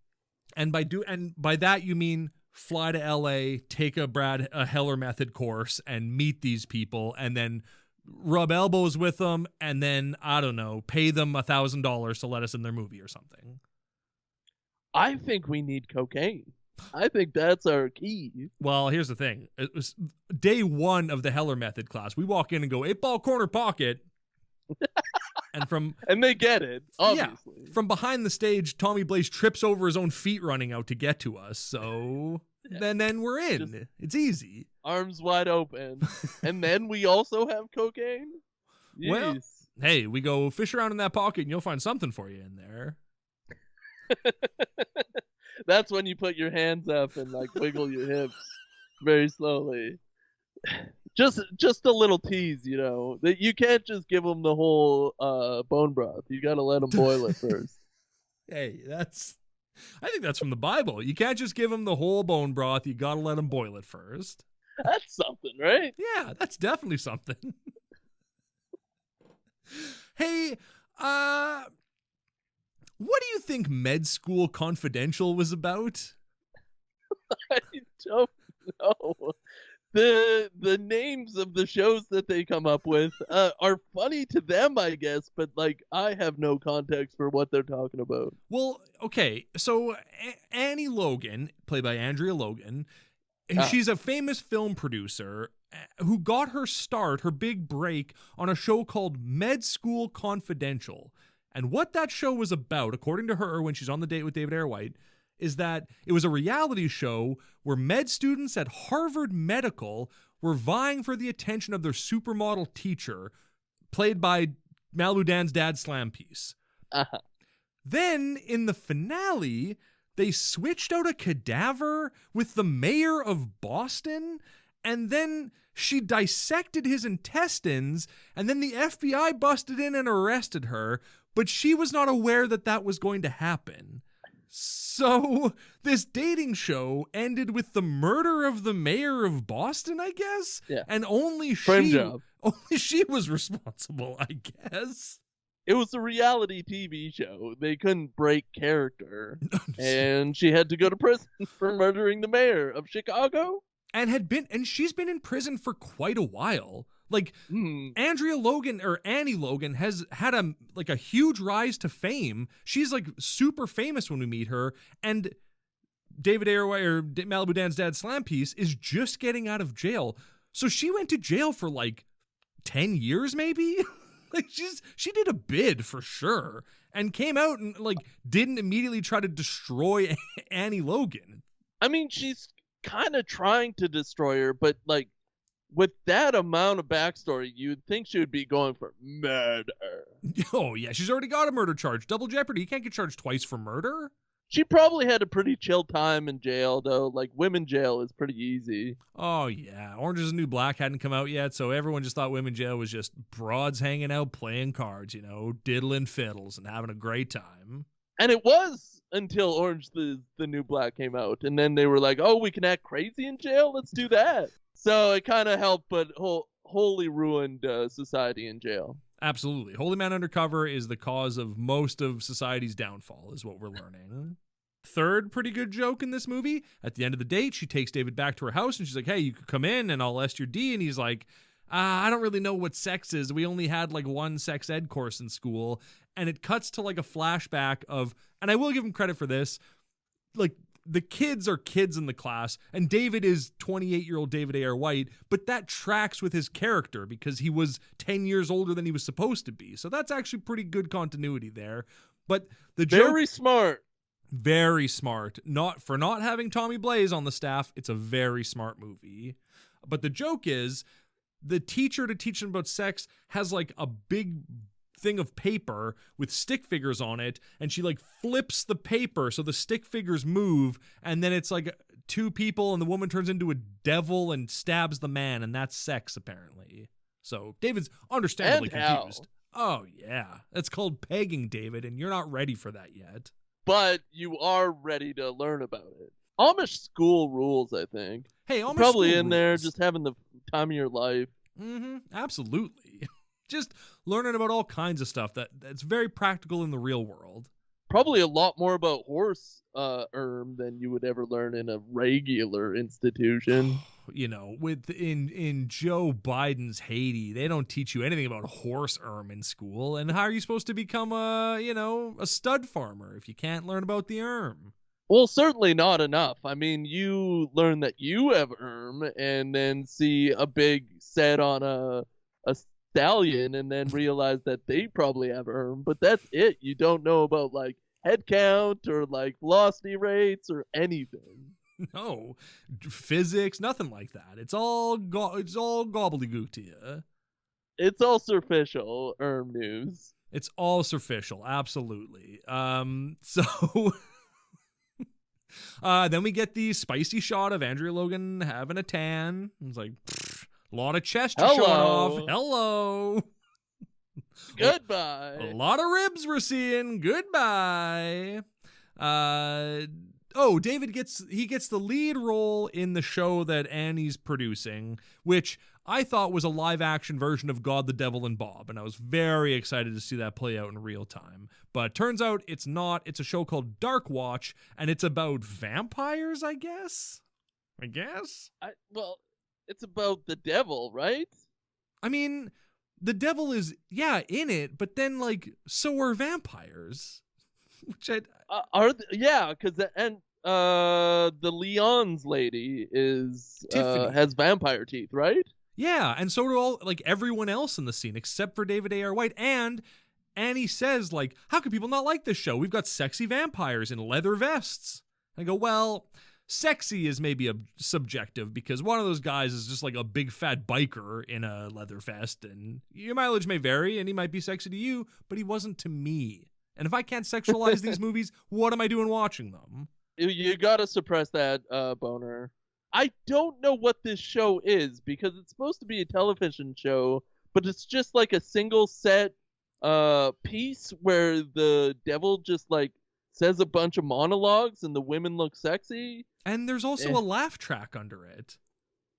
And by that you mean fly to LA, take a Heller method course and meet these people and then rub elbows with them and then, I don't know, pay them $1,000 to let us in their movie or something. I think we need cocaine. I think that's our key. Well, here's the thing. It was day 1 of the Heller method class. We walk in and go 8-ball corner pocket. And they get it, obviously. Yeah, from behind the stage, Tommy Blaze trips over his own feet running out to get to us. So then we're in. It's easy. Arms wide open. And then we also have cocaine? Jeez. Well, hey, we go fish around in that pocket and you'll find something for you in there. That's when you put your hands up and like wiggle your hips very slowly. Just a little tease, you know. That you can't just give them the whole bone broth. You got to let them boil it first. Hey, I think that's from the Bible. You can't just give them the whole bone broth. You got to let them boil it first. That's something, right? Yeah, that's definitely something. Hey, what do you think Med School Confidential was about? I don't know. The names of the shows that they come up with are funny to them, I guess, but like I have no context for what they're talking about. Well, okay, so Annie Logan, played by Andrea Logan, she's a famous film producer who got her start, her big break, on a show called Med School Confidential. And what that show was about, according to her when she's on the date with David Ayer White, is that it was a reality show where med students at Harvard Medical were vying for the attention of their supermodel teacher, played by Malibu Dan's dad, Slampiece. Uh-huh. Then, in the finale, they switched out a cadaver with the mayor of Boston, and then she dissected his intestines, and then the FBI busted in and arrested her, but she was not aware that that was going to happen. So this dating show ended with the murder of the mayor of Boston, I guess? Yeah. And only she was responsible, I guess. It was a reality TV show. They couldn't break character. And she had to go to prison for murdering the mayor of Chicago. And she's been in prison for quite a while. Like, Andrea Logan, or Annie Logan, has had a huge rise to fame. She's like super famous when we meet her. And David Ayer White, or Malibu Dan's dad, Slampiece, is just getting out of jail. So she went to jail for like 10 years, maybe? Like, she did a bid for sure. And came out and like didn't immediately try to destroy Annie Logan. I mean, she's kind of trying to destroy her, but like, with that amount of backstory, you'd think she would be going for murder. Oh, yeah. She's already got a murder charge. Double jeopardy. You can't get charged twice for murder. She probably had a pretty chill time in jail, though. Like, women jail is pretty easy. Oh, yeah. Orange is the New Black hadn't come out yet, so everyone just thought women jail was just broads hanging out, playing cards, you know, diddling fiddles and having a great time. And it was until Orange the New Black came out. And then they were like, oh, we can act crazy in jail? Let's do that. So it kind of helped, but wholly ruined society in jail. Absolutely. Holyman Undercover is the cause of most of society's downfall, is what we're learning. Third pretty good joke in this movie, at the end of the date, she takes David back to her house, and she's like, hey, you could come in, and I'll est your D. And he's like, I don't really know what sex is. We only had like one sex ed course in school. And it cuts to like a flashback of, and I will give him credit for this, like, the kids are kids in the class, and David is 28-year-old David Ayer White, but that tracks with his character because he was 10 years older than he was supposed to be. So that's actually pretty good continuity there. But the joke, very smart. Very smart. Not having Tommy Blaze on the staff, it's a very smart movie. But the joke is, the teacher to teach them about sex has like a big thing of paper with stick figures on it, and she like flips the paper so the stick figures move, and then it's like two people and the woman turns into a devil and stabs the man, and that's sex apparently. So David's understandably confused. Oh yeah, that's called pegging, David, and you're not ready for that yet. But you are ready to learn about it. Amish school rules, I think. Hey, Amish probably school in there rules. just having the time of your life. Absolutely. Just learning about all kinds of stuff that's very practical in the real world. probably a lot more about horse than you would ever learn in a regular institution. You know, in Joe Biden's Haiti, they don't teach you anything about horse in school. And how are you supposed to become a stud farmer if you can't learn about the Well, certainly not enough. I mean, you learn that you have and then see a big set on a stallion and then realize that they probably have but that's it. You don't know about like head count or like velocity rates or anything. No, physics, nothing like that. It's all gobbledygook to you. It's all superficial news. It's all superficial, absolutely. So then we get the spicy shot of Andrea Logan having a tan. It's like a lot of chest showing off. Hello. Goodbye. A lot of ribs we're seeing. Goodbye. David gets the lead role in the show that Annie's producing, which I thought was a live action version of God, the Devil, and Bob, and I was very excited to see that play out in real time. But turns out it's not. It's a show called Dark Watch, and it's about vampires, I guess. Well, it's about the devil, right? I mean, the devil is in it, but then like so are vampires. Which because the Leon's lady is has vampire teeth, right? Yeah, and so do everyone else in the scene except for David A.R. White. And Annie says, like, how could people not like this show? We've got sexy vampires in leather vests. I go, well, sexy is maybe subjective because one of those guys is just like a big fat biker in a leather vest, and your mileage may vary, and he might be sexy to you, but he wasn't to me. And if I can't sexualize these movies, what am I doing watching them? You gotta suppress that, Boner. I don't know what this show is because it's supposed to be a television show, but it's just like a single set piece where the devil just like says a bunch of monologues and the women look sexy. And there's also a laugh track under it.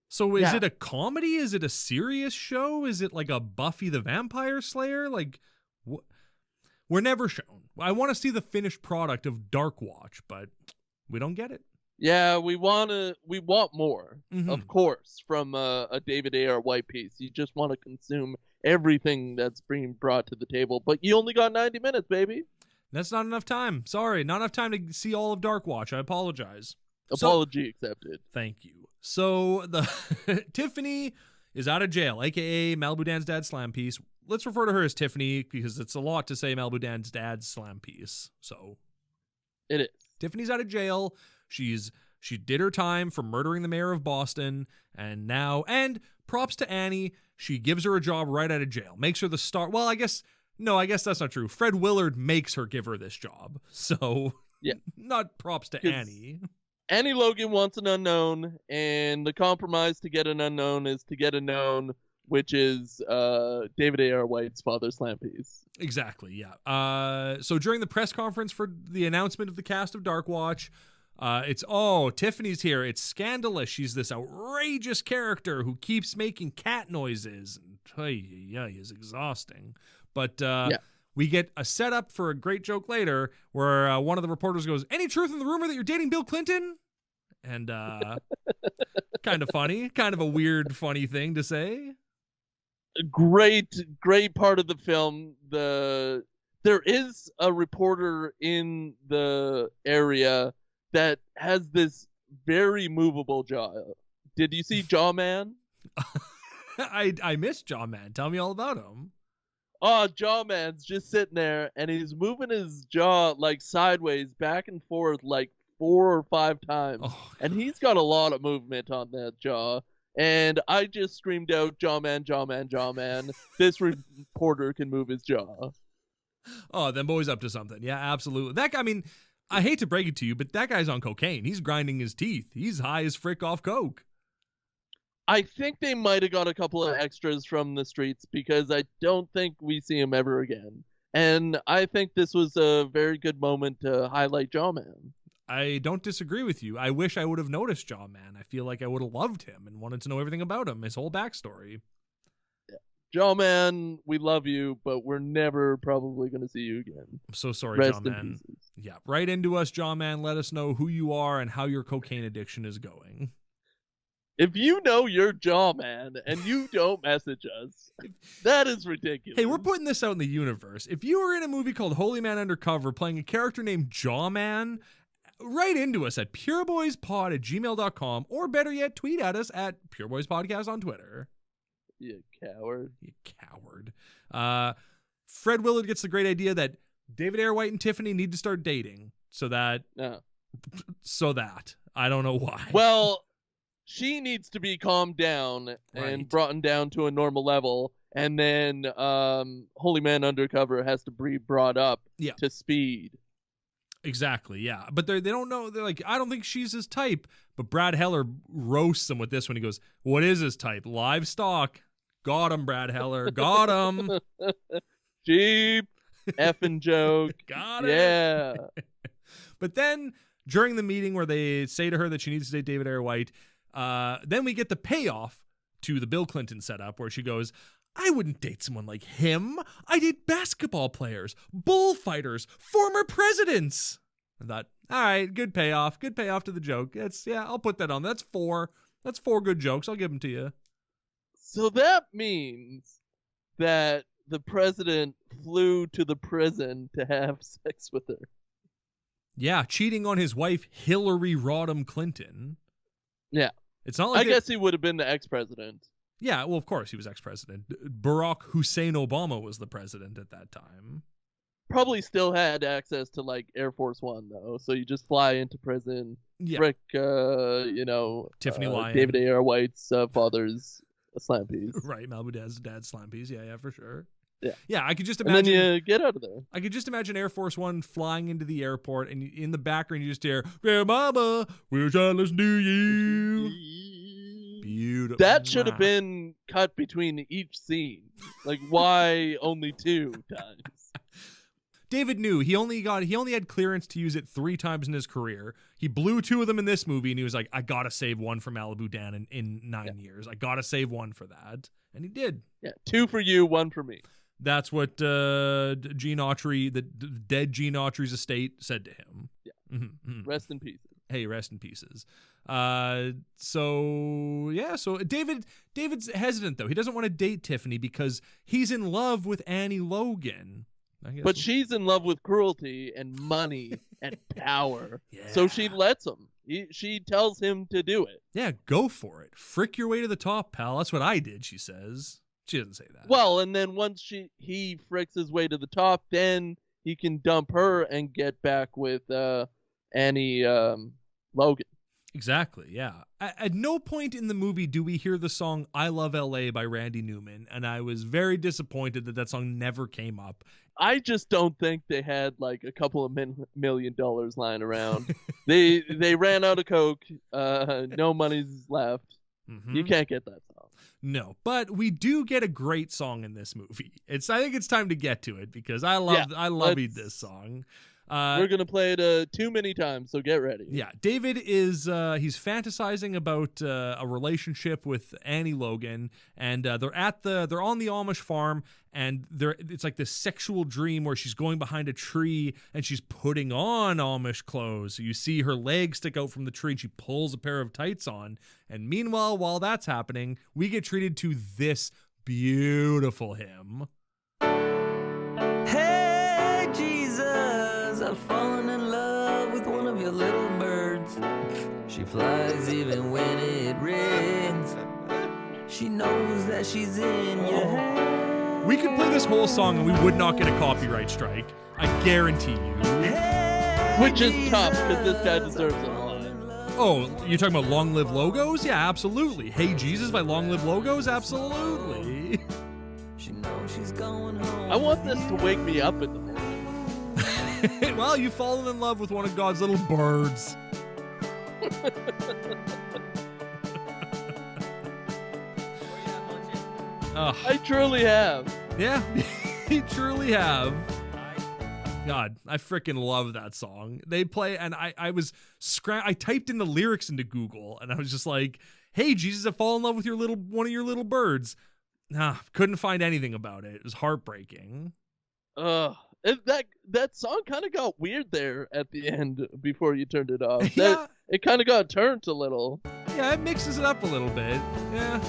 So is it a comedy? Is it a serious show? Is it like a Buffy the Vampire Slayer? Like, we're never shown. I want to see the finished product of Dark Watch, but we don't get it. Yeah, we want more, of course, from a David A.R. White piece. You just want to consume everything that's being brought to the table, but you only got 90 minutes, baby. That's not enough time. Sorry, not enough time to see all of Dark Watch. I apologize. Apology accepted. Thank you. So the Tiffany is out of jail, aka Malibu Dan's dad's slam piece. Let's refer to her as Tiffany because it's a lot to say Malibu Dan's dad's slam piece. So it is. Tiffany's out of jail. She did her time for murdering the mayor of Boston, and props to Annie, she gives her a job right out of jail. Makes her the star. Well, I guess that's not true. Fred Willard makes her give her this job. So yeah, not props to Annie. Annie Logan wants an unknown, and the compromise to get an unknown is to get a known, which is David A.R. White's father slam piece. Exactly, yeah. So during the press conference for the announcement of the cast of Dark Watch, it's, Tiffany's here. It's scandalous. She's this outrageous character who keeps making cat noises. And it's exhausting. But we get a setup for a great joke later where one of the reporters goes, "Any truth in the rumor that you're dating Bill Clinton?" And kind of funny. Kind of a weird, funny thing to say. Great part of the film. There is a reporter in the area that has this very movable jaw. Did you see Jawman? I missed Jawman. Tell me all about him. Oh, Jawman's just sitting there, and he's moving his jaw like sideways, back and forth, like 4 or 5 times. And he's got a lot of movement on that jaw. And I just screamed out, "Jawman, Jawman, Jawman." This reporter can move his jaw. Oh, them boys up to something. Yeah, absolutely. That guy, I mean, I hate to break it to you, but that guy's on cocaine. He's grinding his teeth. He's high as frick off coke. I think they might have got a couple of extras from the streets because I don't think we see him ever again. And I think this was a very good moment to highlight Jawman. I don't disagree with you. I wish I would have noticed Jawman. I feel like I would have loved him and wanted to know everything about him, his whole backstory. Jawman, we love you, but we're never probably going to see you again. I'm so sorry, Rest in Jawman. pieces. Yeah, write into us, Jawman. Let us know who you are and how your cocaine addiction is going. If you know you're Jawman and you don't message us, that is ridiculous. Hey, we're putting this out in the universe. If you were in a movie called Holyman Undercover playing a character named Jawman, write into us at pureboyspod@gmail.com, or better yet, tweet at us at pureboyspodcast on Twitter. You coward. You coward. Fred Willard gets the great idea that David Ayer White and Tiffany need to start dating so that I don't know why. Well, she needs to be calmed down and brought down to a normal level, and then Holyman Undercover has to be brought up to speed. Exactly, yeah. But they don't know. They're like, I don't think she's his type. But Brad Heller roasts him with this when he goes, what is his type? Livestock. Got him, Brad Heller. Got him. Cheap effing joke. Got it. Yeah. But then during the meeting where they say to her that she needs to date David Ayer White, then we get the payoff to the Bill Clinton setup where she goes, I wouldn't date someone like him. I date basketball players, bullfighters, former presidents. I thought, all right, good payoff. Good payoff to the joke. I'll put that on. That's 4 good jokes. I'll give them to you. So that means that the president flew to the prison to have sex with her. Yeah, cheating on his wife, Hillary Rodham Clinton. Yeah. It's not like I guess he would have been the ex-president. Yeah, well, of course he was ex-president. Barack Hussein Obama was the president at that time. Probably still had access to, like, Air Force One, though. So you just fly into prison, frick, Tiffany Lyon. David Ayer White's father's slam piece. Right, Malibu dad's slam piece. Yeah, for sure. Yeah. Yeah, I could just imagine. And then you get out of there. I could just imagine Air Force One flying into the airport, and in the background you just hear, Grandmama, wish I listened to you. Beautiful. That should have been cut between each scene. Like, why only 2 times? David knew he only had clearance to use it 3 times in his career. He blew 2 of them in this movie, and he was like, I gotta save one for Malibu Dan in 9 years. I gotta save one for that. And he did. Yeah, 2 for you, 1 for me. That's what Gene Autry, the dead Gene Autry's estate, said to him. Yeah. Mm-hmm. Rest in pieces. Hey, rest in pieces. So David's hesitant, though. He doesn't want to date Tiffany because he's in love with Annie Logan. But she's in love with cruelty and money and power. Yeah. So she lets him. She tells him to do it. Yeah, go for it. Frick your way to the top, pal. That's what I did, she says. She doesn't say that. Well, and then once he fricks his way to the top, then he can dump her and get back with Annie Logan. Exactly, yeah. At no point in the movie do we hear the song I Love L.A. by Randy Newman, and I was very disappointed that song never came up. I just don't think they had like a couple of $1 million lying around. They ran out of coke. No money's left. Mm-hmm. You can't get that song. No, but we do get a great song in this movie. I think it's time to get to it because I love this song. We're going to play it too many times, so get ready. Yeah, David is he's fantasizing about a relationship with Annie Logan, and they're on the Amish farm, and it's like this sexual dream where she's going behind a tree and she's putting on Amish clothes. So you see her legs stick out from the tree and she pulls a pair of tights on. And meanwhile, while that's happening, we get treated to this beautiful hymn. Hey, Jesus, I've fallen in love with one of your little birds. She flies even when it rains. She knows that she's in your hand. We could play this whole song and we would not get a copyright strike. I guarantee you. Which is tough because this guy deserves it. Oh, you're talking about Long Live Logos? Yeah, absolutely. Hey Jesus by Long Live Logos? Absolutely. She knows she's going home. I want this to wake me up in the morning. Well, you've fallen in love with one of God's little birds. I truly have. Yeah, you truly have. God, I freaking love that song. They play, and I typed in the lyrics into Google, and I was just like, "Hey, Jesus, I fall in love with one of your little birds." Couldn't find anything about it. It was heartbreaking. That song kind of got weird there at the end before you turned it off. Yeah. It kind of got turned a little. Yeah, it mixes it up a little bit. Yeah.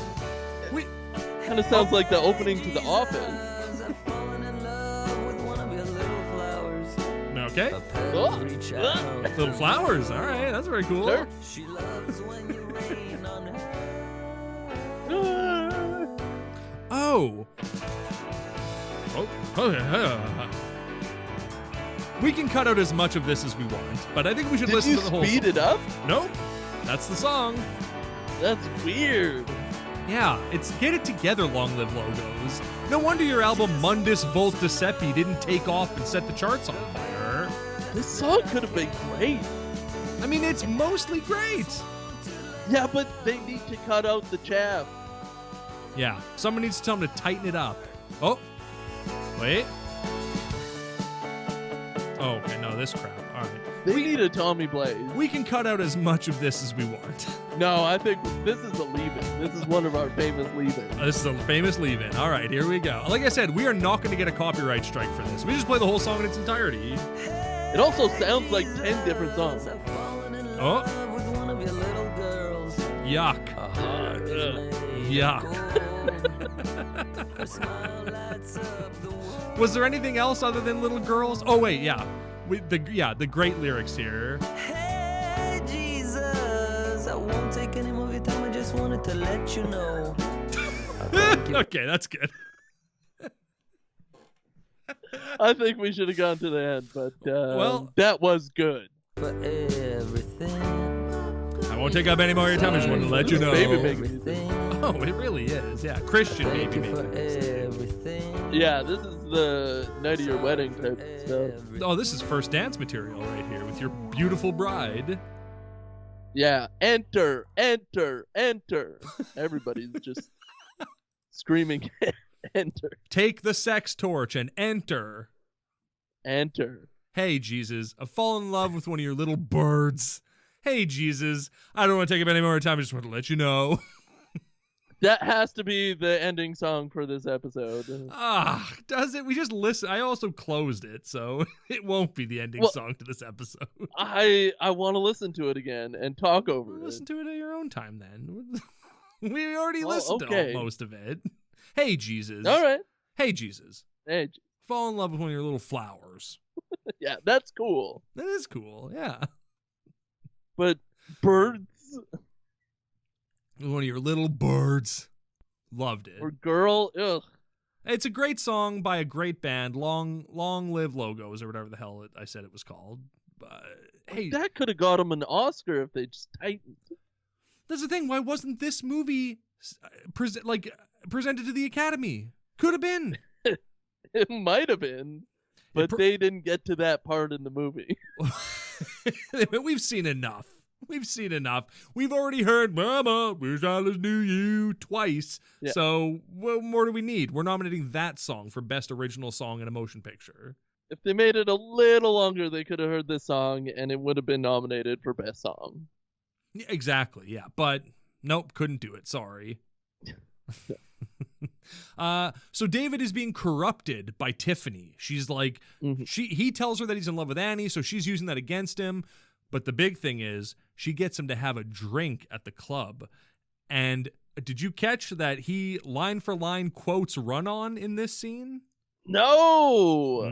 Kind of sounds like the opening to The Office. Okay. Little flowers. All right, that's very cool. Sure. She loves when you rain on her. Oh. We can cut out as much of this as we want, but I think we should Did listen you to the whole speed song. it up? Nope. That's the song. That's weird. Yeah, it's Get It Together, Long Live Logos. No wonder your album Mundus Volt Decepti didn't take off and set the charts on fire. This song could have been great. I mean, it's mostly great. Yeah, but they need to cut out the chaff. Yeah, someone needs to tell them to tighten it up. Oh, wait. Oh, okay, no, this crap. All right. They need a Tommy Blaze. We can cut out as much of this as we want. No, I think this is a leave-in. This is one of our famous leave-ins. This is a famous leave-in. All right, here we go. Like I said, we are not going to get a copyright strike for this. We just play the whole song in its entirety. It also sounds like 10 different songs. Oh. Yuck. Yuck. Was there anything else other than little girls? Oh, wait, yeah. The great lyrics here. Hey, Jesus, I won't take any more of your time. I just wanted to let you know. Okay, that's good. I think we should have gone to the end, but well, that was good. For everything. I won't take up any more of your time. I just wanted to let you know. Baby making Oh, it really is. Yeah, Christian baby making everything. Yeah, this is the night of your wedding type stuff. Oh, this is first dance material right here with your beautiful bride. Yeah, enter, enter, enter. Everybody's just screaming, enter. Take the sex torch and enter. Enter. Hey, Jesus, I've fallen in love with one of your little birds. Hey, Jesus, I don't want to take up any more time. I just want to let you know. That has to be the ending song for this episode. Does it? We just listen. I also closed it, so it won't be the ending song to this episode. I want to listen to it again and talk over it. Listen to it at your own time, then. We already listened to most of it. Hey, Jesus. All right. Hey, Jesus. Hey. Fall in love with one of your little flowers. Yeah, that's cool. That is cool, yeah. But birds? One of your little birds. Loved it. Or girl? Ugh. It's a great song by a great band, Long Live Logos, or whatever the hell I said it was called. Hey, that could have got them an Oscar if they just tightened. That's the thing. Why wasn't this movie presented to the Academy? Could have been. It might have been, but they didn't get to that part in the movie. We've seen enough. We've already heard Mama, Wish I Was Knew You twice. Yeah. So what more do we need? We're nominating that song for Best Original Song in a Motion Picture. If they made it a little longer, they could have heard this song and it would have been nominated for Best Song. Yeah, exactly, yeah. But nope, couldn't do it. Sorry. So David is being corrupted by Tiffany. She's like, he tells her that he's in love with Annie, so she's using that against him. But the big thing is, she gets him to have a drink at the club. And did you catch that he line for line quotes Run On in this scene? No,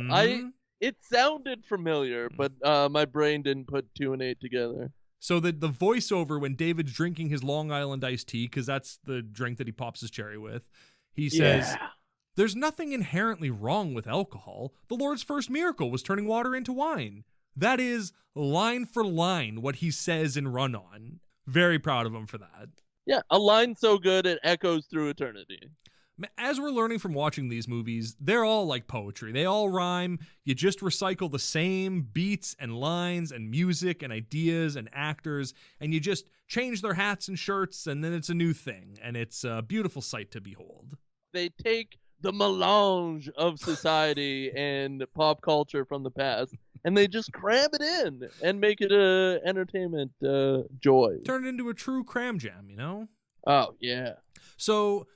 it sounded familiar, but my brain didn't put 2 and 8 together. So the voiceover when David's drinking his Long Island iced tea, because that's the drink that he pops his cherry with, he says, "There's nothing inherently wrong with alcohol. The Lord's first miracle was turning water into wine." That is line for line what he says in Run On. Very proud of him for that. Yeah, a line so good it echoes through eternity. As we're learning from watching these movies, they're all like poetry. They all rhyme. You just recycle the same beats and lines and music and ideas and actors, and you just change their hats and shirts, and then it's a new thing, and it's a beautiful sight to behold. They take the melange of society and pop culture from the past, and they just cram it in and make it a entertainment joy. Turn it into a true cram jam, you know? Oh, yeah. So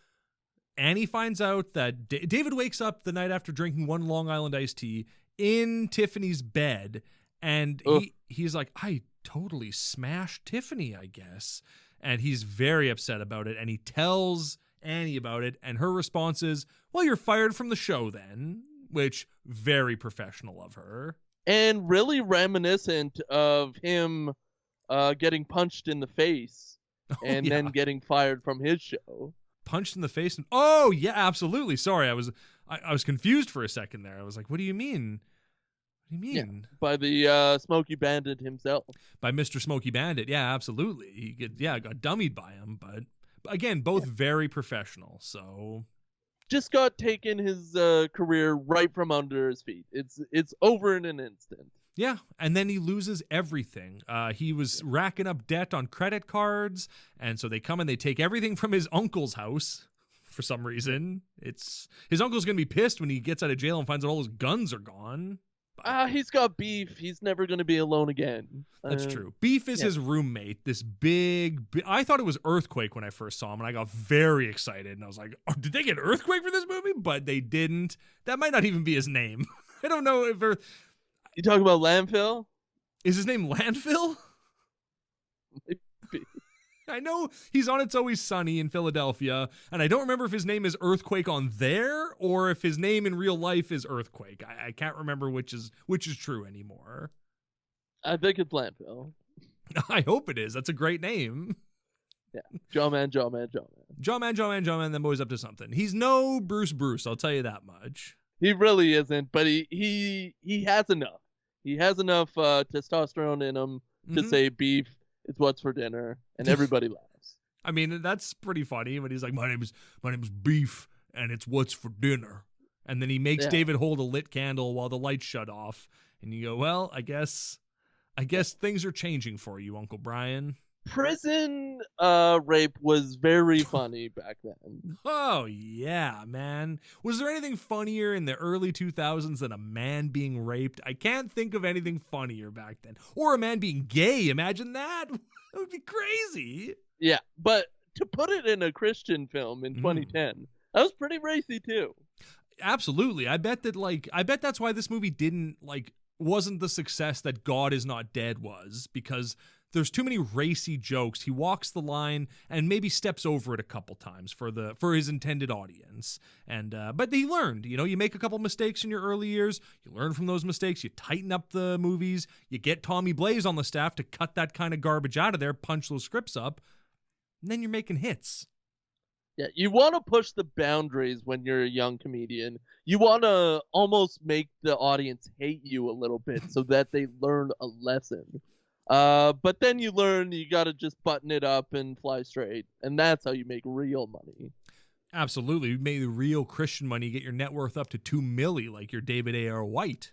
Annie finds out that David wakes up the night after drinking one Long Island iced tea in Tiffany's bed, and he's like, I totally smashed Tiffany, I guess. And he's very upset about it, and he tells Annie about it, and her response is, well, you're fired from the show then, which very professional of her. And really reminiscent of him getting punched in the face and then getting fired from his show. Punched in the face? Oh, yeah, absolutely. Sorry, I was confused for a second there. I was like, what do you mean? What do you mean? Yeah, by the Smokey Bandit himself. By Mr. Smokey Bandit, yeah, absolutely. He got dummied by him, but again, both very professional, so... Just got taken his career right from under his feet. It's over in an instant. Yeah, and then he loses everything. He was racking up debt on credit cards, and so they come and they take everything from his uncle's house for some reason. His uncle's going to be pissed when he gets out of jail and finds out all his guns are gone. He's got Beef. He's never going to be alone again. That's true. Beef is his roommate, this big... I thought it was Earthquake when I first saw him, and I got very excited, and I was like, oh, did they get Earthquake for this movie? But they didn't. That might not even be his name. I don't know if... You talking about Landfill? Is his name Landfill? Maybe. I know he's on It's Always Sunny in Philadelphia, and I don't remember if his name is Earthquake on there or if his name in real life is Earthquake. I can't remember which is true anymore. I think it's Landfill. I hope it is. That's a great name. Yeah. Jawman. Jawman, then boy's up to something. He's no Bruce, I'll tell you that much. He really isn't, but he has enough. He has enough testosterone in him to say Beef is what's for dinner, and everybody laughs. I mean, that's pretty funny when he's like, my name is Beef, and it's what's for dinner. And then he makes David hold a lit candle while the lights shut off, and you go, well, I guess things are changing for you, Uncle Brian. Prison rape was very funny back then. Oh, yeah, man. Was there anything funnier in the early 2000s than a man being raped? I can't think of anything funnier back then. Or a man being gay. Imagine that. That would be crazy. Yeah, but to put it in a Christian film in 2010, that was pretty racy, too. Absolutely. I bet that's why this movie wasn't the success that God Is Not Dead was, because there's too many racy jokes. He walks the line and maybe steps over it a couple times for his intended audience. And but he learned, you make a couple mistakes in your early years, you learn from those mistakes, you tighten up the movies, you get Tommy Blaze on the staff to cut that kind of garbage out of there, punch those scripts up, and then you're making hits. Yeah, you want to push the boundaries when you're a young comedian. You want to almost make the audience hate you a little bit so that they learn a lesson. But then you learn you got to just button it up and fly straight. And that's how you make real money. Absolutely. You made real Christian money, get your net worth up to $2 million like your David A.R. White.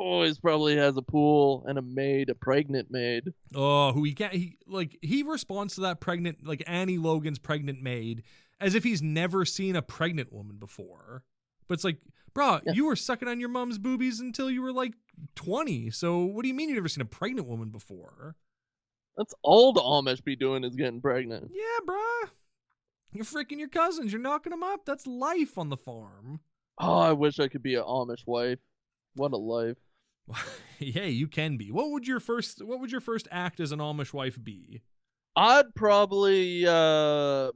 Oh, he probably has a pool and a pregnant maid. Oh, he responds to that pregnant, like Annie Logan's pregnant maid, as if he's never seen a pregnant woman before. But it's like, bro, you were sucking on your mom's boobies until you were like 20. So what do you mean you've never seen a pregnant woman before? That's all the Amish be doing is getting pregnant. Yeah, bro. You're freaking your cousins. You're knocking them up. That's life on the farm. Oh, I wish I could be an Amish wife. What a life. Yeah, you can be. What would your first act as an Amish wife be? I'd probably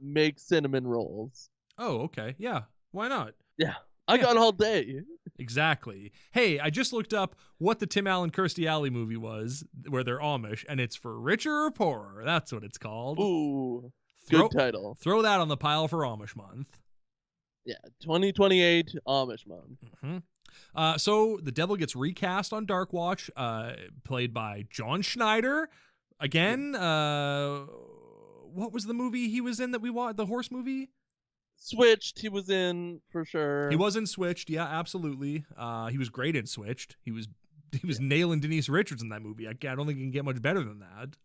make cinnamon rolls. Oh, okay. Yeah. Why not? Yeah. I got all day. Exactly. Hey, I just looked up what the Tim Allen Kirstie Alley movie was, where they're Amish, and it's For Richer or Poorer. That's what it's called. Ooh. Good title. Throw that on the pile for Amish month. Yeah, 2028 Amish month. Mm-hmm. So the devil gets recast on Dark Watch, played by John Schneider. Again, what was the movie he was in that we watched? The horse movie? Switched, he was in for sure. He was in Switched, yeah, absolutely. He was great in Switched. He was nailing Denise Richards in that movie. I don't think he can get much better than that.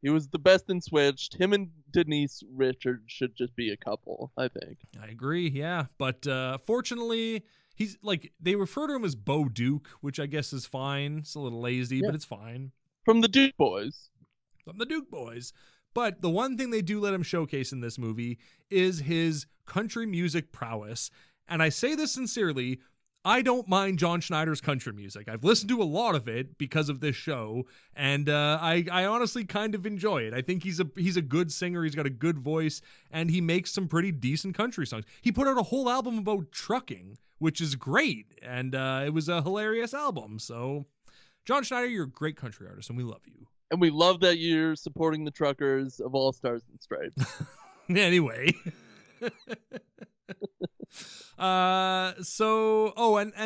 He was the best in Switched. Him and Denise Richards should just be a couple, I think. I agree, yeah. But fortunately, he's like, they refer to him as Bo Duke, which I guess is fine. It's a little lazy, but it's fine. From the Duke Boys. But the one thing they do let him showcase in this movie is his country music prowess. And I say this sincerely, I don't mind John Schneider's country music. I've listened to a lot of it because of this show, and I honestly kind of enjoy it. I think he's a good singer, he's got a good voice, and he makes some pretty decent country songs. He put out a whole album about trucking, which is great, and it was a hilarious album. So, John Schneider, you're a great country artist, and we love you. And we love that you're supporting the truckers of All Stars and Stripes. Anyway. And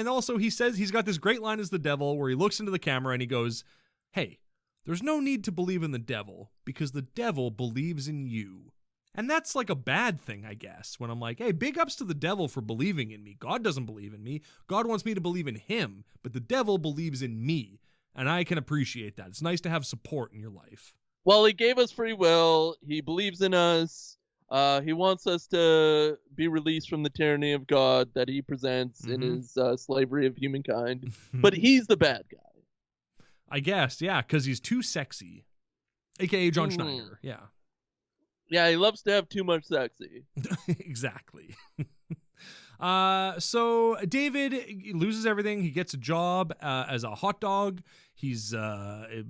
also he says he's got this great line as the devil where he looks into the camera and he goes, "Hey, there's no need to believe in the devil because the devil believes in you." And that's like a bad thing, I guess, when I'm like, hey, big ups to the devil for believing in me. God doesn't believe in me. God wants me to believe in him, but the devil believes in me. And I can appreciate that. It's nice to have support in your life. Well, he gave us free will. He believes in us. He wants us to be released from the tyranny of God that he presents in his slavery of humankind. But he's the bad guy. I guess, yeah, because he's too sexy. AKA John Schneider, yeah. Yeah, he loves to have too much sexy. Exactly. So David loses everything. He gets a job as a hot dog. He's, at a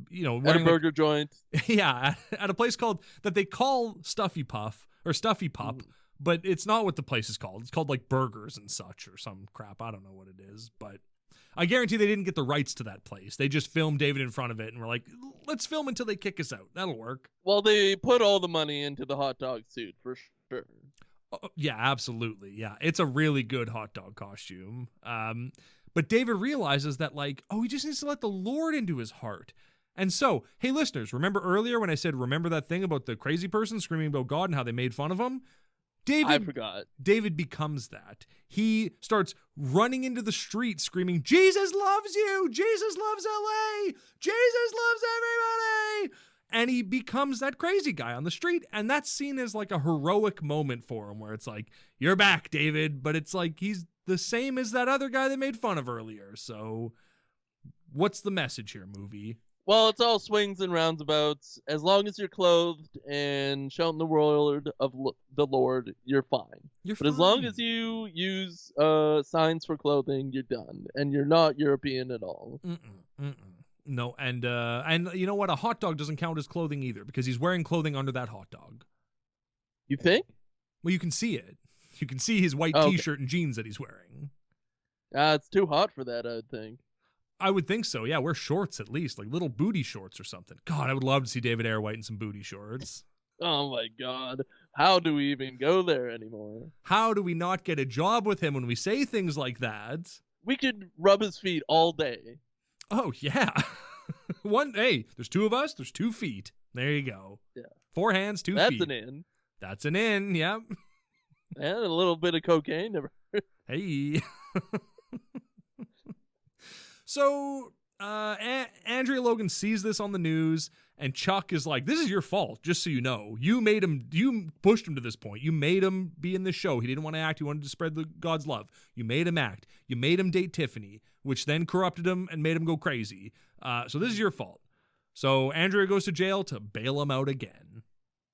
burger joint. Yeah, at a place that they call Stuffy Puff or Stuffy Pup, but it's not what the place is called. It's called like Burgers and such or some crap. I don't know what it is, but I guarantee they didn't get the rights to that place. They just filmed David in front of it and were like, let's film until they kick us out. That'll work. Well, they put all the money into the hot dog suit for sure. Yeah, absolutely. Yeah, it's a really good hot dog costume. But David realizes that, he just needs to let the Lord into his heart. And so, hey, listeners, remember earlier when I said, remember that thing about the crazy person screaming about God and how they made fun of him? I forgot. David becomes that. He starts running into the street screaming, Jesus loves you! Jesus loves LA! Jesus loves everybody! And he becomes that crazy guy on the street. And that's seen as like a heroic moment for him where it's like, you're back, David. But it's like he's the same as that other guy they made fun of earlier. So what's the message here, movie? Well, it's all swings and roundabouts. As long as you're clothed and shouting the word of the Lord, you're fine. But as long as you use signs for clothing, you're done. And you're not European at all. No, and you know what? A hot dog doesn't count as clothing either because he's wearing clothing under that hot dog. You think? Well, you can see it. You can see his white T-shirt and jeans that he's wearing. It's too hot for that, I would think. I would think so, yeah. Wear shorts at least, like little booty shorts or something. God, I would love to see David Ayer White in some booty shorts. Oh my God. How do we even go there anymore? How do we not get a job with him when we say things like that? We could rub his feet all day. Oh, yeah. There's two of us, there's 2 feet. There you go. Yeah. 4 hands, 2 feet. That's an in. That's an in, yep. And a little bit of cocaine. Never. Hey. So, Andrea Logan sees this on the news, and Chuck is like, this is your fault, just so you know. You pushed him to this point. You made him be in the show. He didn't want to act. He wanted to spread God's love. You made him act. You made him date Tiffany, which then corrupted him and made him go crazy. So this is your fault. So Andrea goes to jail to bail him out again.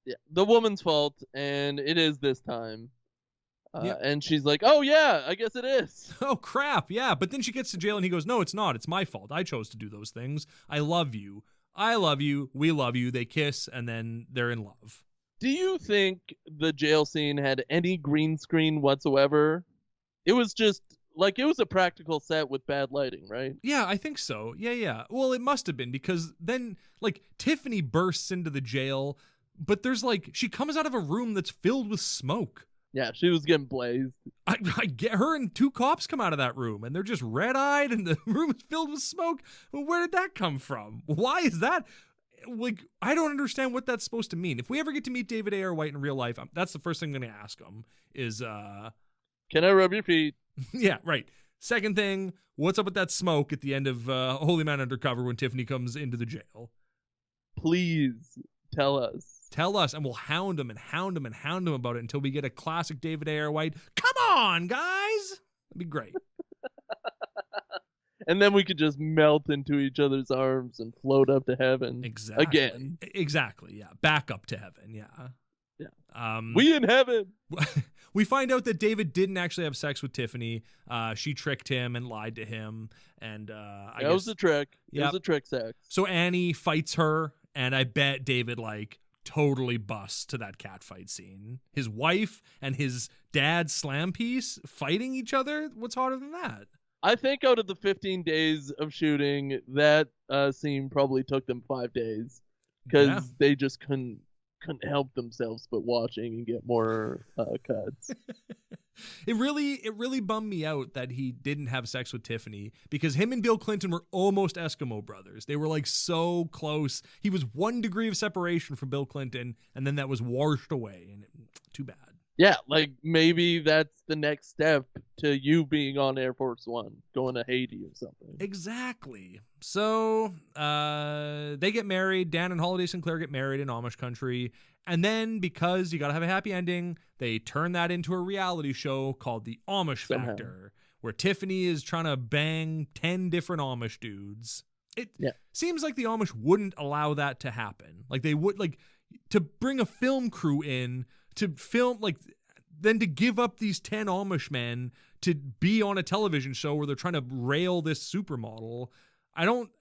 Yeah, the woman's fault, and it is this time. Yep. And she's like, oh, yeah, I guess it is. Oh, crap, yeah. But then she gets to jail and he goes, no, it's not. It's my fault. I chose to do those things. I love you. I love you. We love you. They kiss, and then they're in love. Do you think the jail scene had any green screen whatsoever? It was just, it was a practical set with bad lighting, right? Yeah, I think so. Yeah. Well, it must have been because then, Tiffany bursts into the jail, but there's, she comes out of a room that's filled with smoke. Yeah, she was getting blazed. I get her and 2 cops come out of that room, and they're just red-eyed, and the room is filled with smoke. Well, where did that come from? Why is that? I don't understand what that's supposed to mean. If we ever get to meet David Ayer White in real life, that's the first thing I'm going to ask him is, can I rub your feet? Yeah, right. Second thing, what's up with that smoke at the end of Holyman Undercover when Tiffany comes into the jail? Please tell us. Tell us, and we'll hound him and hound him and hound him about it until we get a classic David Ayer White. Come on, guys! That'd be great. And then we could just melt into each other's arms and float up to heaven. Exactly. Again. Exactly, yeah. Back up to heaven, yeah. Yeah. We in heaven. We find out that David didn't actually have sex with Tiffany. She tricked him and lied to him. And I guess was a trick. Yep. It was a trick sex. So Annie fights her, and I bet David, like, totally busts to that cat fight scene. His wife and his dad's slam piece fighting each other? What's harder than that? I think out of the 15 days of shooting, that scene probably took them 5 days. Because they just couldn't help themselves but watching and get more cuts. It really bummed me out that he didn't have sex with Tiffany, because him and Bill Clinton were almost Eskimo brothers. They were like so close. He was 1 degree of separation from Bill Clinton, and then that was washed away, and too bad. Yeah, like maybe that's the next step to you being on Air Force One, going to Haiti or something. Exactly. So they get married. Dan and Holiday Sinclair get married in Amish country. And then, because you got to have a happy ending, they turn that into a reality show called The Amish Factor, where Tiffany is trying to bang 10 different Amish dudes. It seems like the Amish wouldn't allow that to happen. Like, they would, like, to bring a film crew in to film, like, then to give up these 10 Amish men to be on a television show where they're trying to rail this supermodel.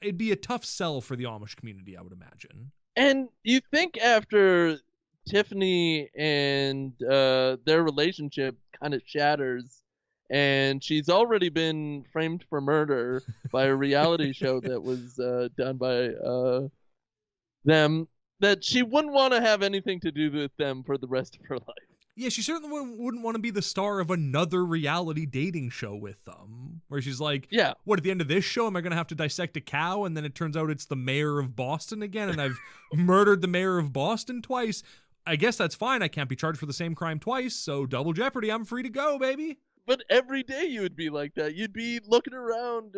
It'd be a tough sell for the Amish community, I would imagine. And you think after Tiffany and their relationship kind of shatters, and she's already been framed for murder by a reality show that was done by them, that she wouldn't want to have anything to do with them for the rest of her life. Yeah, she certainly wouldn't want to be the star of another reality dating show with them, where she's like, what, at the end of this show, am I going to have to dissect a cow? And then it turns out it's the mayor of Boston again, and I've murdered the mayor of Boston twice. I guess that's fine. I can't be charged for the same crime twice, so double jeopardy. I'm free to go, baby. But every day you would be like that. You'd be looking around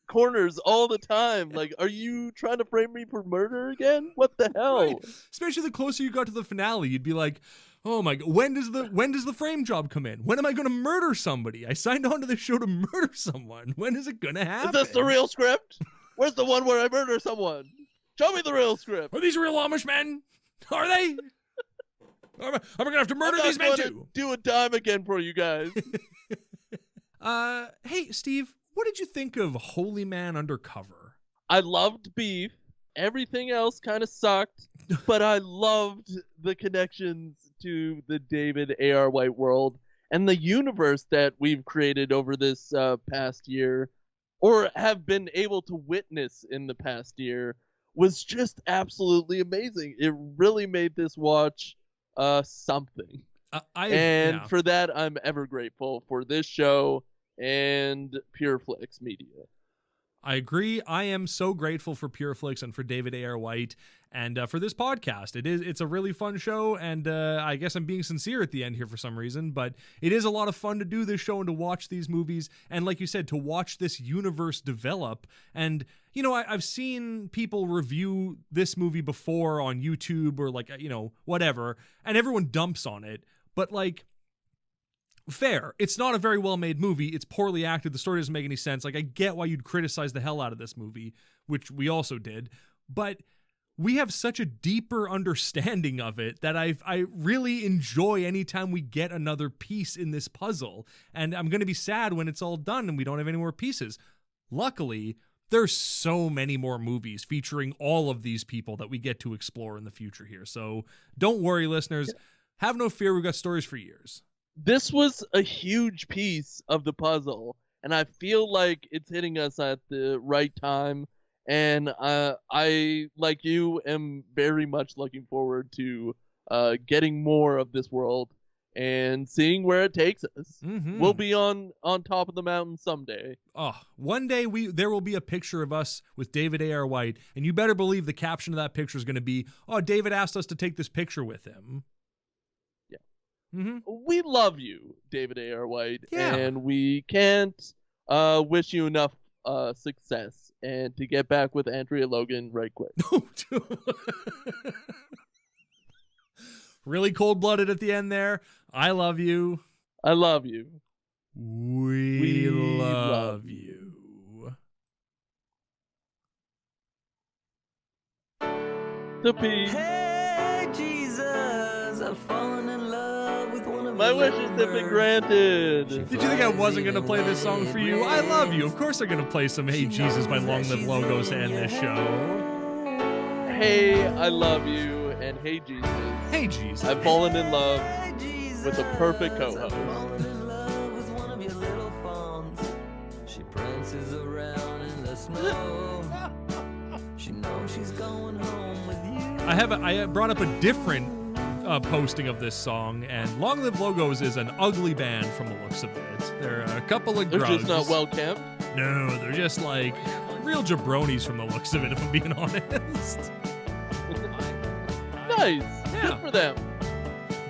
corners all the time. Like, are you trying to frame me for murder again? What the hell? Right. Especially the closer you got to the finale, you'd be like, oh my God, when does the frame job come in? When am I going to murder somebody? I signed on to this show to murder someone. When is it going to happen? Is this the real script? Where's the one where I murder someone? Show me the real script. Are these real Amish men? Are they? Am I going to have to murder these men too? Do a dime again for you guys. Hey, Steve, what did you think of Holyman Undercover? I loved Beef. Everything else kind of sucked, but I loved the connections to the David A.R. White world and the universe that we've created over this past year, or have been able to witness in the past year, was just absolutely amazing. It really made this watch something. For that, I'm ever grateful for this show and PureFlix Media. I agree. I am so grateful for PureFlix and for David A.R. White and for this podcast. It's a really fun show, and I guess I'm being sincere at the end here for some reason, but it is a lot of fun to do this show and to watch these movies, and like you said, to watch this universe develop. And, you know, I've seen people review this movie before on YouTube or, like, you know, whatever, and everyone dumps on it, but, like, fair. It's not a very well-made movie. It's poorly acted. The story doesn't make any sense. Like, I get why you'd criticize the hell out of this movie, which we also did, but we have such a deeper understanding of it that I really enjoy anytime we get another piece in this puzzle, and I'm going to be sad when it's all done and we don't have any more pieces. Luckily, there's so many more movies featuring all of these people that we get to explore in the future here. So don't worry, listeners. Have no fear. We've got stories for years. This was a huge piece of the puzzle, and I feel like it's hitting us at the right time. And I, like you, am very much looking forward to getting more of this world and seeing where it takes us. Mm-hmm. We'll be on top of the mountain someday. Oh, one day there will be a picture of us with David A.R. White, and you better believe the caption of that picture is going to be, "Oh, David asked us to take this picture with him." Yeah. Mm-hmm. We love you, David A.R. White, and we can't wish you enough success and to get back with Andrea Logan right quick. Really cold-blooded at the end there. I love you. I love you. We love you. to pee. Hey, Jesus, I've fallen in love with one of My your wishes little have been birds. granted. Did you think I wasn't going to play this song for you? I love you. Of course I'm going to play some Hey Jesus by Long Live Logos to end this show. Hey, I love you, and hey, Jesus. Hey Jesus. I've fallen in love Hey, Jesus, with a perfect I've co-host. fallen in love with one of your little fawns. She prances around in the snow. She knows she's going home with you. I brought up a different posting of this song, and Long Live Logos is an ugly band from the looks of it. They're a couple of They're grugs. just not well kept. No, they're just like real jabronis from the looks of it, if I'm being honest. Nice. Yeah. Good for them.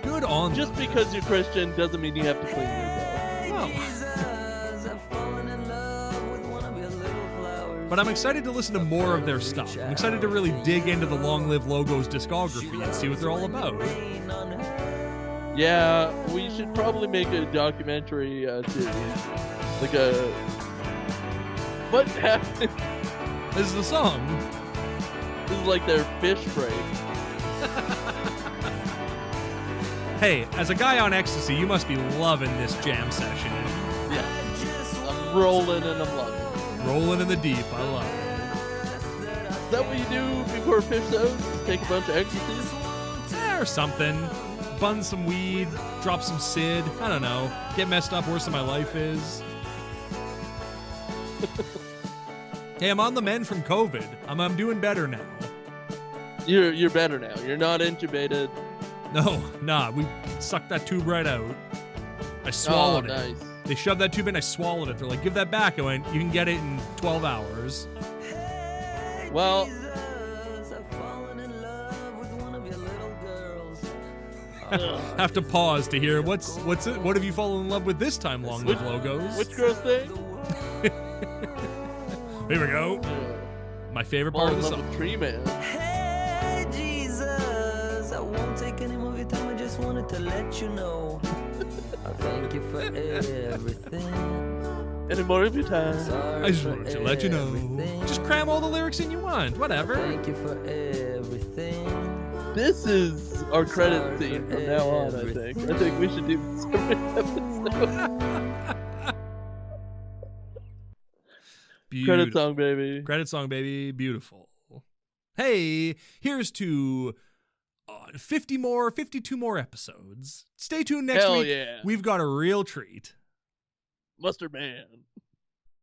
Good on Just them. because you're Christian doesn't mean you have to clean yourself. Hey, Well. Jesus, I've fallen in love with one of your little flowers. But I'm excited to listen to more of their stuff. I'm excited to really dig into the Long Live Logos discography and see what they're all about. Yeah, we should probably make a documentary series. Like a... What happened? This is the song. This is like their fish break. Hey, as a guy on ecstasy, you must be loving this jam session. Yeah. I'm rolling and I'm loving it. Rolling in the deep. I love it. Is that what you do before fish shows? Take a bunch of ecstasies? Or something. Bun some weed, drop some Sid. I don't know. Get messed up worse than my life is. Hey, I'm on the mend from COVID. I'm doing better now. You're better now. You're not intubated. No, nah, we sucked that tube right out. I swallowed it. Nice. They shoved that tube in, I swallowed it. They're like, give that back. I went, you can get it in 12 hours. Well, Have to pause to hear what's it? What have you fallen in love with this time, Long Live Logos? which girl's thing? Here we go. My favorite part Fall of in the love song. with Tree Man. Hey, Jesus, I won't take any more of your time. I just wanted to let you know. I thank you for everything. Any more of your time? Sorry I just for wanted to let you know. everything. Just cram all the lyrics in you want. Whatever. Thank you for everything. This is our credit Sorry scene for from now on, I think. I think we should do this every episode. Credit song, baby. Credit song, baby. Beautiful. Hey, here's to 52 more episodes. Stay tuned next Hell week. yeah. We've got a real treat. Mustard Man.